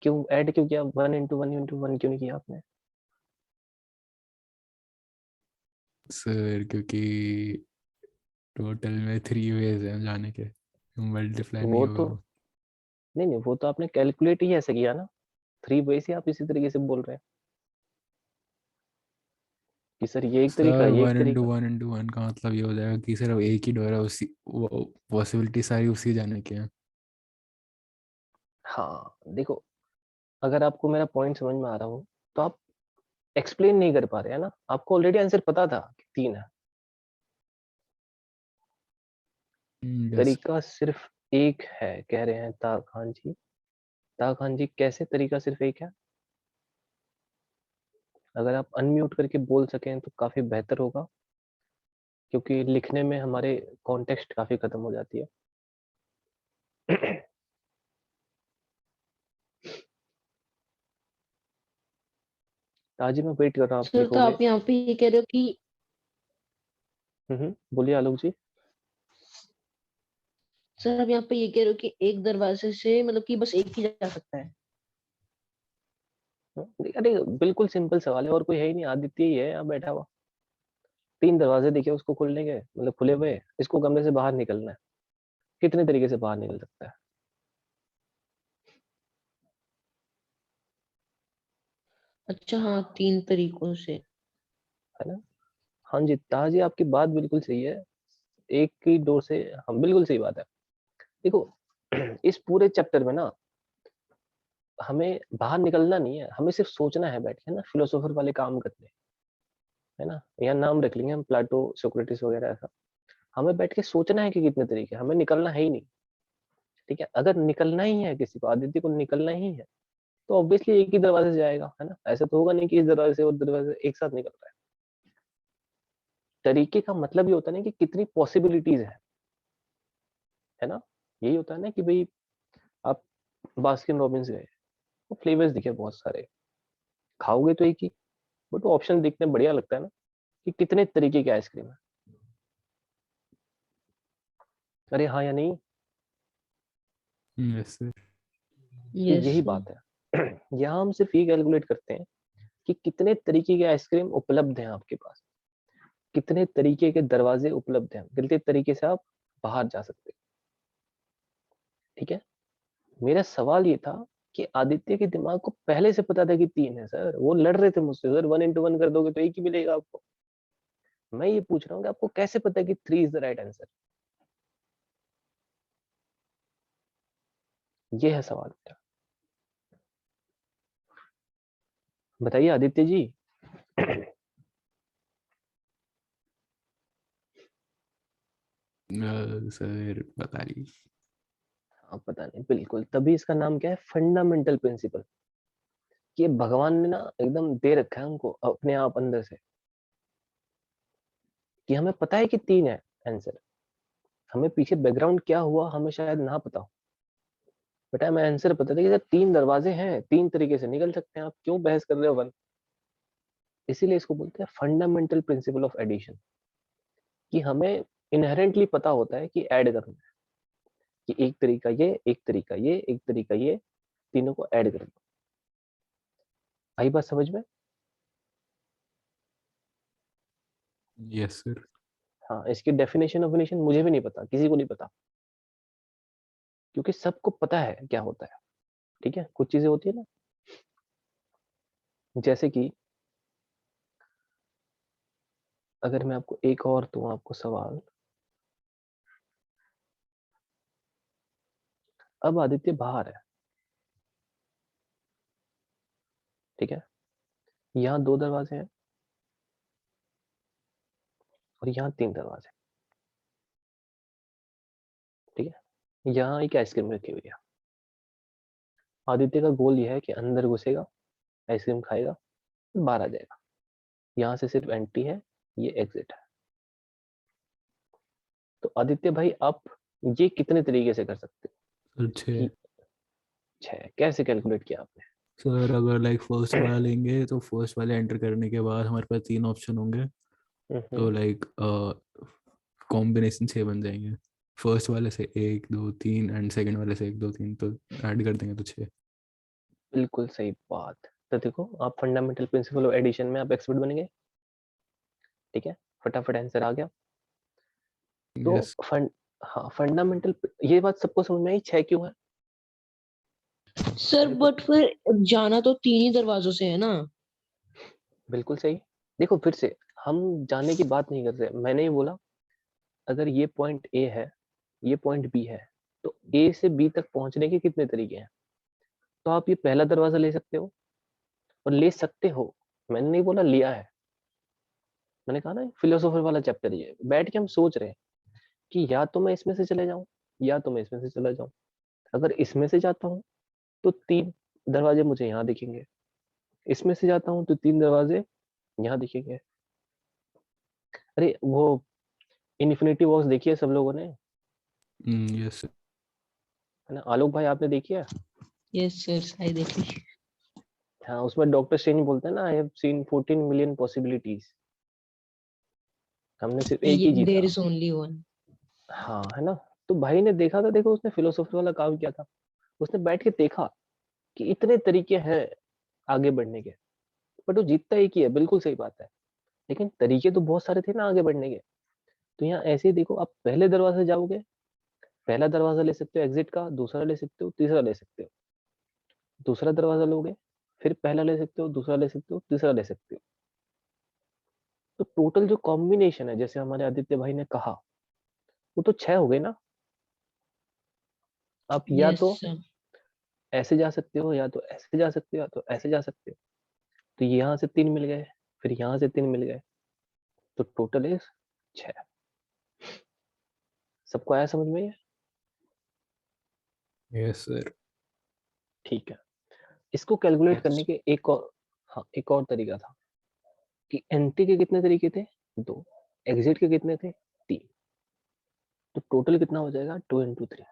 [SPEAKER 1] क्यों ऐड क्यों किया? 1 into 1 into 1 क्यों नहीं किया आपने?
[SPEAKER 2] सर, क्योंकि टोटल में 3 वेज हैं जाने के, मल्टीप्लाई नहीं
[SPEAKER 1] वो
[SPEAKER 2] होगा
[SPEAKER 1] तो
[SPEAKER 2] वो।
[SPEAKER 1] नहीं, वो तो आपने कैलकुलेट ही ऐसे किया ना, 3 ways ही आप इसी तरीके से बोल रहे हैं कि सर ये एक तरीका,
[SPEAKER 2] सर
[SPEAKER 1] ये एक
[SPEAKER 2] 1 into
[SPEAKER 1] तरीका।
[SPEAKER 2] 1 into 1 का मतलब ये हो जाएगा कि सिर्फ एक ही डोर है, उसी वो पॉसिबिलिटी सारी उसी जाने की है।
[SPEAKER 1] हाँ देखो, अगर आपको मेरा पॉइंट समझ में आ रहा हो तो आप एक्सप्लेन नहीं कर पा रहे हैं ना, आपको ऑलरेडी आंसर पता था कि 3 है,
[SPEAKER 2] यस
[SPEAKER 1] तरीका सिर्फ एक है कह रहे हैं ता खान जी। ता खान जी कैसे तरीका सिर्फ एक है? अगर आप अनम्यूट करके बोल सकें तो काफी बेहतर होगा, क्योंकि लिखने में हमारे कॉन्टेक्स्ट काफी खत्म हो जाती है। ताजी मैं वेट कर रहा हूँ, आप
[SPEAKER 3] सर तो
[SPEAKER 1] लिखोगे।
[SPEAKER 3] आप यहाँ पे ये कह रहे हो कि
[SPEAKER 1] बोलिए आलोक जी।
[SPEAKER 3] सर आप यहाँ पे ये कह रहे हो कि एक दरवाजे से मतलब कि बस एक ही जा सकता है।
[SPEAKER 1] अरे बिल्कुल सिंपल सवाल है, और कोई है ही नहीं, आदित्य ही है यहाँ बैठा हुआ। 3 दरवाजे दिखे उसको खुलने के, मतलब खुले हुए, इसको कमरे से बाहर निकलना है, कितने तरीके से बाहर निकल सकता है?
[SPEAKER 3] अच्छा हाँ, 3 तरीकों से।
[SPEAKER 1] है ना? हाँ जी, ताजी आपकी बात बिल्कुल सही है, एक ही डोर से, हाँ बिल्कुल सही बात है। देखो इस पूरे चैप्टर में ना हमें बाहर निकलना नहीं है, हमें सिर्फ सोचना है बैठ के ना, फिलोसोफर वाले काम करने, है ना? या नाम रख लेंगे हम, प्लाटो, सोक्रेटिस वगैरह ऐसा। हमें बैठ के सोचना है कि कितने तरीके, हमें निकलना है ही नहीं। ठीक है, अगर निकलना ही है किसी को, आदित्य को निकलना ही है, तो ऑब्वियसली एक ही दरवाजे से जाएगा, है ना? ऐसा तो होगा नहीं कि इस दरवाजे से और दरवाजे से एक साथ निकल रहा है। तरीके का मतलब ये होता है ना कि कितनी पॉसिबिलिटीज है ना? यही होता है ना कि भाई आप बास्किन रॉबिन्स गए, वो फ्लेवर्स दिखे बहुत सारे, खाओगे तो एक ही, बट वो ऑप्शन दिखने बढ़िया लगता है ना कि कितने तरीके की आइसक्रीम है। अरे हाँ या नहीं?
[SPEAKER 2] Yes sir.
[SPEAKER 1] तो
[SPEAKER 3] यस
[SPEAKER 1] यही बात है। यहाँ हम सिर्फ ये कैलकुलेट करते हैं कि कितने तरीके की आइसक्रीम उपलब्ध हैं आपके पास, कितने तरीके के दरवाजे उपलब्ध हैं, कितने तरीके से आप बाहर जा सकते हैं। ठीक है, मेरा सवाल ये था कि आदित्य के दिमाग को पहले से पता था कि 3 है सर, वो लड़ रहे थे मुझसे, सर 1 into 1 कर दोगे तो एक ही मिलेगा आपको। मैं ये पूछ रहा हूँ कि आपको कैसे पता है कि 3 इज द राइट आंसर? ये है सवाल मेरा, बताइए आदित्य जी।
[SPEAKER 2] सर पता नहीं।
[SPEAKER 1] हाँ पता नहीं, बिल्कुल, तभी इसका नाम क्या है, फंडामेंटल प्रिंसिपल। कि भगवान ने ना एकदम दे रखा है हमको अपने आप अंदर से, कि हमें पता है कि 3 है आंसर, हमें पीछे बैकग्राउंड क्या हुआ हमें शायद ना पता हो, बेटा हमें आंसर पता था कि सर 3 दरवाजे हैं, 3 तरीके से निकल सकते हैं, आप क्यों बहस कर रहे हो 1? इसीलिए इसको बोलते हैं फंडामेंटल प्रिंसिपल ऑफ एडिशन, कि हमें इनहेरेंटली पता होता है कि ऐड करना है, कि एक तरीका ये, एक तरीका ये, एक तरीका ये, तीनों को ऐड कर दो। आई बात समझ में?
[SPEAKER 2] Yes sir.
[SPEAKER 1] हाँ, इसकी डेफिनेशन ऑफिनेशन मुझे भी नहीं पता, किसी को नहीं पता, क्योंकि सबको पता है क्या होता है। ठीक है, कुछ चीजें होती है ना, जैसे कि अगर मैं आपको एक और दूं आपको सवाल, अब आदित्य बाहर है, ठीक है, यहाँ 2 दरवाजे हैं और यहाँ 3 दरवाजे, ठीक है, यहाँ एक आइसक्रीम रखी हुई है। आदित्य का गोल यह है कि अंदर घुसेगा, आइसक्रीम खाएगा, फिर बाहर आ जाएगा। यहाँ से सिर्फ एंट्री है, ये एग्जिट है। तो आदित्य भाई आप ये कितने तरीके से कर सकते हो?
[SPEAKER 2] अच्छे।
[SPEAKER 1] कि 6 कैसे कैलकुलेट किया आपने?
[SPEAKER 2] सर अगर लाइक फर्स्ट वाला लेंगे तो फर्स्ट वाले एंटर करने के बाद हमारे पास 3 ऑप्शन होंगे, तो लाइक कॉम्बिनेशन 6 बन जाएंगे। फर्स्ट वाले से 1 2 3 एंड सेकंड वाले से 1 2 3, तो ऐड कर देंगे तो 6।
[SPEAKER 1] बिल्कुल सही बात। तो देखो आप फंडामेंटल प्रिंसिपल ऑफ एडिशन में आप एक्सपर्ट बन गए, ठीक है, फटाफट आंसर आ गया। तो
[SPEAKER 2] यस
[SPEAKER 1] हाँ फंडामेंटल, ये बात सबको समझ में आई 6 क्यों है?
[SPEAKER 3] सर बट फिर जाना तो 3 ही दरवाजों से है ना।
[SPEAKER 1] बिल्कुल सही। देखो फिर से हम जाने की बात नहीं कर रहे, मैंने ही बोला अगर ये पॉइंट ए है, ये पॉइंट बी है, तो ए से बी तक पहुंचने के कितने तरीके हैं। तो आप ये पहला दरवाजा ले सकते हो, और ले सकते हो, मैंने नहीं बोला लिया है, मैंने कहा ना फिलोसोफर वाला चैप्टर, ये बैठ के हम सोच रहे हैं कि या तो मैं इसमें से चले जाऊं, या तो मैं इसमें से चला जाऊं। अगर इसमें से जाता हूं तो 3 दरवाजे मुझे यहाँ दिखेंगे, इसमें से जाता हूँ तो 3 दरवाजे यहाँ दिखेंगे। अरे वो इन्फिनिटी वॉर्स देखी है सब लोगों ने,
[SPEAKER 2] यस
[SPEAKER 1] है ना? आलोक भाई आपने देखी है?
[SPEAKER 3] यस सर आई देखी।
[SPEAKER 1] हाँ उसमें डॉक्टर स्ट्रेंज बोलते हैं ना, I have seen 14 million possibilities, हमने सिर्फ एक ही जीता।
[SPEAKER 3] There is only one.
[SPEAKER 1] हाँ है ना? तो भाई ने देखा था, देखो उसने फिलोसोफर वाला काम किया था, उसने बैठ के देखा कि इतने तरीके हैं आगे बढ़ने के, बट वो जीतता एक ही है, बिल्कुल सही बात है, लेकिन तरीके तो बहुत सारे थे ना आगे बढ़ने के। तो यहाँ ऐसे ही देखो, आप पहले दरवाजे से जाओगे, पहला दरवाजा ले सकते हो एग्जिट का, दूसरा ले सकते हो, तीसरा ले सकते हो, दूसरा दरवाजा लोगे, फिर पहला ले सकते हो, दूसरा ले सकते हो, तीसरा ले सकते हो। तो टोटल जो कॉम्बिनेशन है, जैसे हमारे आदित्य भाई ने कहा, वो तो 6 हो गए ना। आप या
[SPEAKER 3] यस
[SPEAKER 1] तो
[SPEAKER 3] सर।
[SPEAKER 1] ऐसे जा सकते हो, या तो ऐसे जा सकते हो, या तो ऐसे जा सकते हो। तो यहाँ से 3 मिल गए, फिर यहाँ से 3 मिल गए, तो टोटल इज 6। सबको आया समझ में ये?
[SPEAKER 2] Yes sir.
[SPEAKER 1] ठीक है। इसको कैलकुलेट
[SPEAKER 4] Yes.
[SPEAKER 1] करने के एक और, हाँ एक और तरीका था कि एंट्री के कितने तरीके थे, 2, एग्जिट के कितने थे, 3, तो टोटल कितना हो जाएगा, 2 into 3।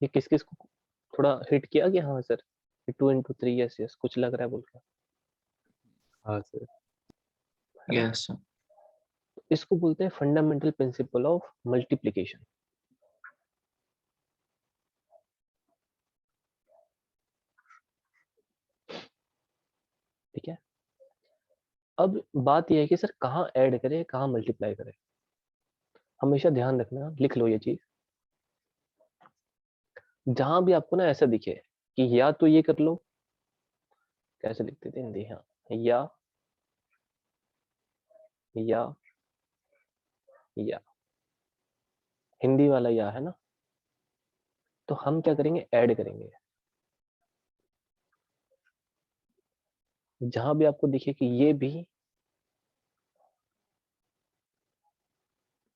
[SPEAKER 1] ये किस किस को थोड़ा हिट किया कि हाँ सर 2 into 3, यस यस कुछ लग रहा है बोल के,
[SPEAKER 2] हाँ सर।
[SPEAKER 1] है ना?
[SPEAKER 4] Yes.
[SPEAKER 1] इसको बोलते हैं फंडामेंटल प्रिंसिपल ऑफ मल्टीप्लिकेशन। ठीक है। अब बात यह है कि सर कहाँ ऐड करें, कहाँ मल्टीप्लाई करें। हमेशा ध्यान रखना, लिख लो ये चीज, जहां भी आपको ना ऐसा दिखे कि या तो ये कर लो, कैसे लिखते थे हिंदी, हाँ या या हिंदी वाला या है ना, तो हम क्या करेंगे, ऐड करेंगे। जहां भी आपको दिखे कि ये भी,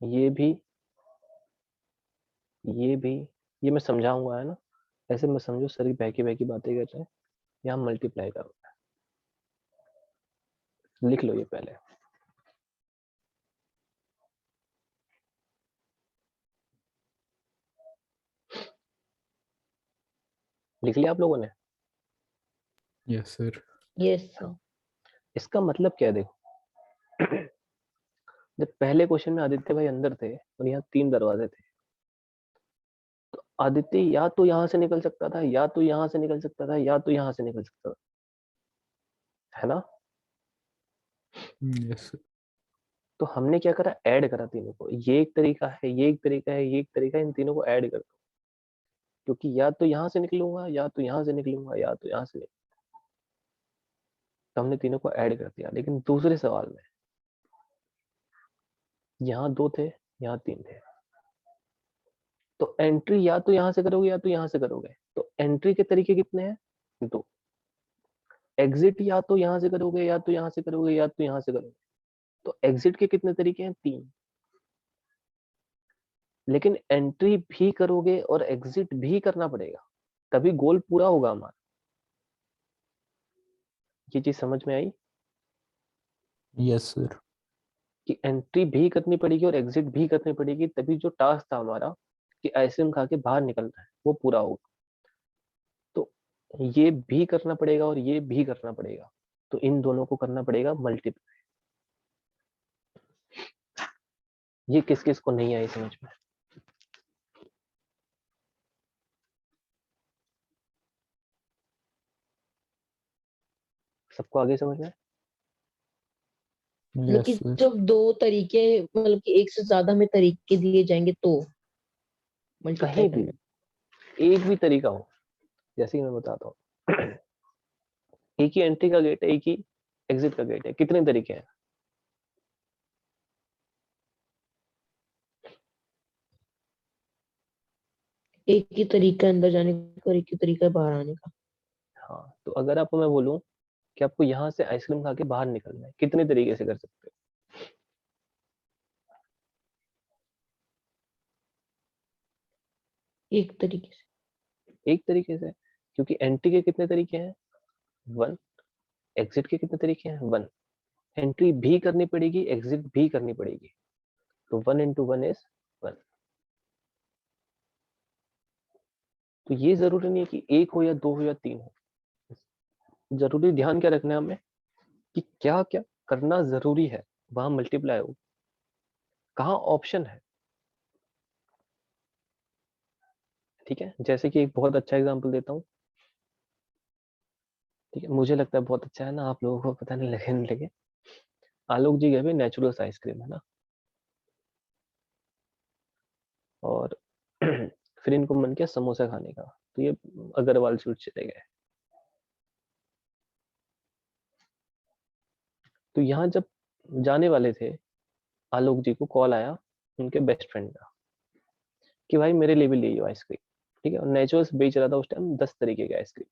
[SPEAKER 1] ये भी, ये भी, ये मैं समझाऊंगा है ना, ऐसे मैं समझो सर बहकी बहकी बातें कर रहे हैं, यहाँ मल्टीप्लाई करो, लिख लो ये पहले। लिख लिया आप लोगों ने?
[SPEAKER 2] Yes sir.
[SPEAKER 3] Yes sir.
[SPEAKER 1] इसका मतलब क्या है, देखो जब पहले क्वेश्चन में आदित्य भाई अंदर थे और यहाँ 3 दरवाजे थे, तो आदित्य या तो यहाँ से निकल सकता था, या तो यहाँ से निकल सकता था, या तो यहाँ से निकल सकता था, है ना?
[SPEAKER 2] Yes sir.
[SPEAKER 1] तो हमने क्या करा, ऐड करा तीनों को, ये एक तरीका है, ये एक तरीका है, ये एक तरीका है, इन तीनों को ऐड कर दो, क्योंकि या तो यहाँ से निकलूंगा, या तो यहाँ से निकलूंगा, या तो यहाँ से तो हमने तीनों को ऐड कर दिया। लेकिन दूसरे सवाल में यहाँ 2 थे, यहाँ 3 थे, तो एंट्री या तो यहाँ से करोगे, या तो यहाँ से करोगे, तो एंट्री के तरीके कितने हैं, 2। एग्जिट या तो यहाँ से करोगे, या तो यहाँ से करोगे, या तो यहाँ से करोगे, तो एग्जिट के कितने तरीके हैं, 3। लेकिन एंट्री भी करोगे और एग्जिट भी करना पड़ेगा, तभी गोल पूरा होगा हमारा। ये चीज समझ में आई?
[SPEAKER 2] Yes sir.
[SPEAKER 1] कि एंट्री भी करनी पड़ेगी और एग्जिट भी करनी पड़ेगी, तभी जो टास्क था हमारा कि आइसक्रीम खा के बाहर निकलना है वो पूरा होगा। तो ये भी करना पड़ेगा और ये भी करना पड़ेगा, तो इन दोनों को करना पड़ेगा मल्टीप्लाई। ये किस किस को नहीं आई समझ में? सबको आगे समझ में?
[SPEAKER 3] मतलब कि
[SPEAKER 2] यस सर।
[SPEAKER 3] जब दो तरीके, मतलब कि एक से ज्यादा में तरीके दिए जाएंगे तो मल्टीप्लाई
[SPEAKER 1] कहीं भी
[SPEAKER 3] करना।
[SPEAKER 1] एक भी तरीका हो, जैसे कि मैं बताता हूँ एक ही एंट्री का गेट है, एक ही एग्जिट का गेट है, कितने तरीके हैं?
[SPEAKER 3] एक ही तरीका अंदर जाने का और एक ही तरीका बाहर आने का।
[SPEAKER 1] हाँ, तो अगर आपको मैं बोलूं कि आपको यहाँ से आइसक्रीम खा के बाहर निकलना है, कितने तरीके से कर सकते हो?
[SPEAKER 3] एक तरीके से।
[SPEAKER 1] एक तरीके से, क्योंकि एंट्री के कितने तरीके हैं? 1। एग्जिट के कितने तरीके हैं? 1। एंट्री भी करनी पड़ेगी, एग्जिट भी करनी पड़ेगी, तो 1 into 1 is 1। तो ये जरूरी नहीं है कि एक हो या दो हो या तीन हो, जरूरी ध्यान क्या रखना है हमें कि क्या क्या करना जरूरी है, वहां मल्टीप्लाई हो, कहाँ ऑप्शन है। ठीक है, जैसे कि एक बहुत अच्छा एग्जांपल देता हूँ। ठीक है, मुझे लगता है बहुत अच्छा है ना, आप लोगों को पता नहीं लगे नहीं लगे। आलोक जी गए भी नेचुरल्स आइसक्रीम है ना, और फिर इनको मन किया समोसा खाने का, तो ये अग्रवाल स्वीट चले गए। तो यहाँ जब जाने वाले थे, आलोक जी को कॉल आया उनके बेस्ट फ्रेंड का कि भाई मेरे लिए भी ले लो आइसक्रीम। ठीक है, और नेचुरल्स बेच रहा था उस टाइम 10 तरीके के आइसक्रीम।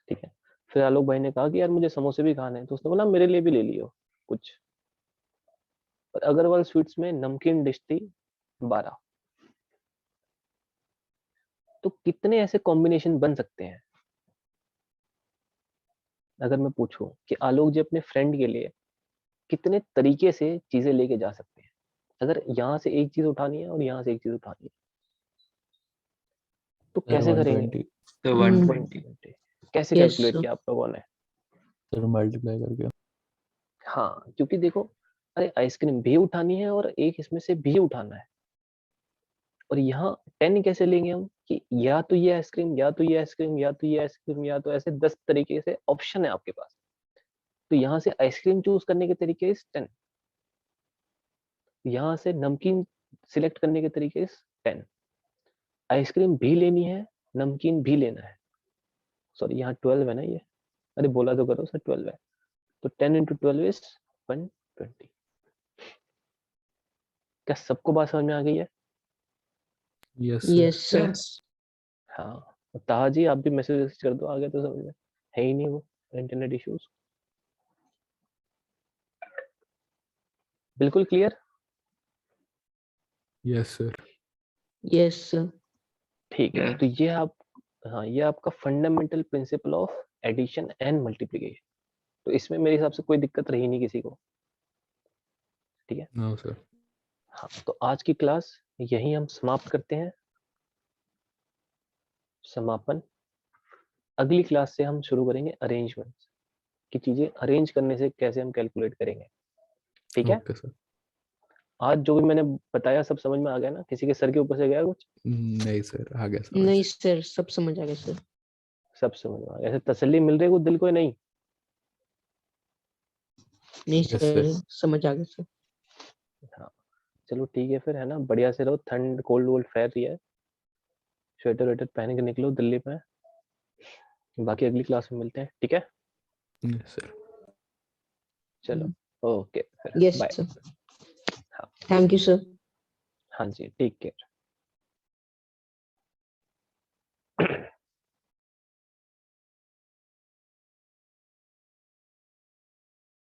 [SPEAKER 1] ठीक है, फिर आलोक भाई ने कहा कि यार मुझे समोसे भी खाने हैं, तो उसने बोला मेरे लिए भी ले लियो कुछ। और अग्रवाल स्वीट्स में नमकीन डिश थी 12। तो कितने ऐसे कॉम्बिनेशन बन सकते हैं? अगर मैं पूछूं कि आलोक जी अपने फ्रेंड के लिए कितने तरीके से चीजें लेके जा सकते हैं, अगर यहाँ से एक चीज उठानी है और यहाँ से एक चीज उठानी है, तो
[SPEAKER 2] सर
[SPEAKER 1] कैसे करेंगे?
[SPEAKER 2] 120
[SPEAKER 4] तो
[SPEAKER 3] हम्म।
[SPEAKER 4] 120
[SPEAKER 1] कैसे
[SPEAKER 3] यस
[SPEAKER 1] कैलकुलेट किया आप लोगों ने?
[SPEAKER 2] सर मल्टीप्लाई करके।
[SPEAKER 1] हाँ, क्योंकि देखो, अरे आइसक्रीम भी उठानी है और एक इसमें से भी उठाना है, और यहाँ 10 कैसे लेंगे हम कि या तो ये आइसक्रीम या तो ये आइसक्रीम या तो ये आइसक्रीम या तो ऐसे 10 तरीके से ऑप्शन है आपके पास, तो यहाँ से आइसक्रीम चूज करने के तरीके इस 10, यहाँ से नमकीन सिलेक्ट करने के तरीके इस 10, आइसक्रीम भी लेनी है, नमकीन भी लेना है। सॉरी, यहाँ 12 है ना ये, अरे बोला तो करो सर 12 है, तो 10 into 12 इज 120। क्या सबको बात समझ में आ गई है?
[SPEAKER 2] Yes sir.
[SPEAKER 3] Yes sir.
[SPEAKER 4] Yes
[SPEAKER 1] हाँ, और ताहा जी आप भी मैसेज कर दो, आगे तो समझ में है ही नहीं वो इंटरनेट इश्यूज। बिल्कुल clear?
[SPEAKER 2] Yes sir.
[SPEAKER 3] Yes sir.
[SPEAKER 1] ठीक है, तो ये आप, हाँ, ये आपका fundamental principle of addition and multiplication. तो इसमें मेरे हिसाब से कोई दिक्कत रही नहीं किसी को। ठीक है,
[SPEAKER 2] नो सर।
[SPEAKER 1] हाँ, तो आज की क्लास यही हम समाप्त करते हैं। समापन। अगली क्लास से हम शुरू करेंगे अरेंजमेंट की चीजें, अरेंज करने से कैसे हम कैलकुलेट करेंगे। ठीक है,
[SPEAKER 2] ओके सर।
[SPEAKER 1] आज जो भी मैंने बताया सब समझ में आ गया ना? किसी के सर के ऊपर से गया कुछ?
[SPEAKER 2] नहीं सर, आ गया समझ।
[SPEAKER 3] नहीं सर, सब समझ आ गया सर।
[SPEAKER 1] सब समझ में आ गया? ऐसे तसल्ली मिल रही है कुछ दिल को या नहीं?
[SPEAKER 3] नहीं
[SPEAKER 2] यस
[SPEAKER 3] सर,
[SPEAKER 2] सर।
[SPEAKER 3] समझ आ गया सर।
[SPEAKER 1] हाँ, चलो ठीक है फिर, है ना, बढ़िया से रहो, ठंड कोल्ड वोल्ड फैल रही है, स्वेटर वेटर पहन के निकलो दिल्ली में। बाकी अगली क्लास में मिलते हैं, ठीक है?
[SPEAKER 2] Yes sir.
[SPEAKER 1] चलो, ओके, फिर
[SPEAKER 3] यस
[SPEAKER 1] बाय।
[SPEAKER 3] सर।
[SPEAKER 1] हाँ,
[SPEAKER 3] थैंक यू सर।
[SPEAKER 1] हाँ जी, टेक केयर।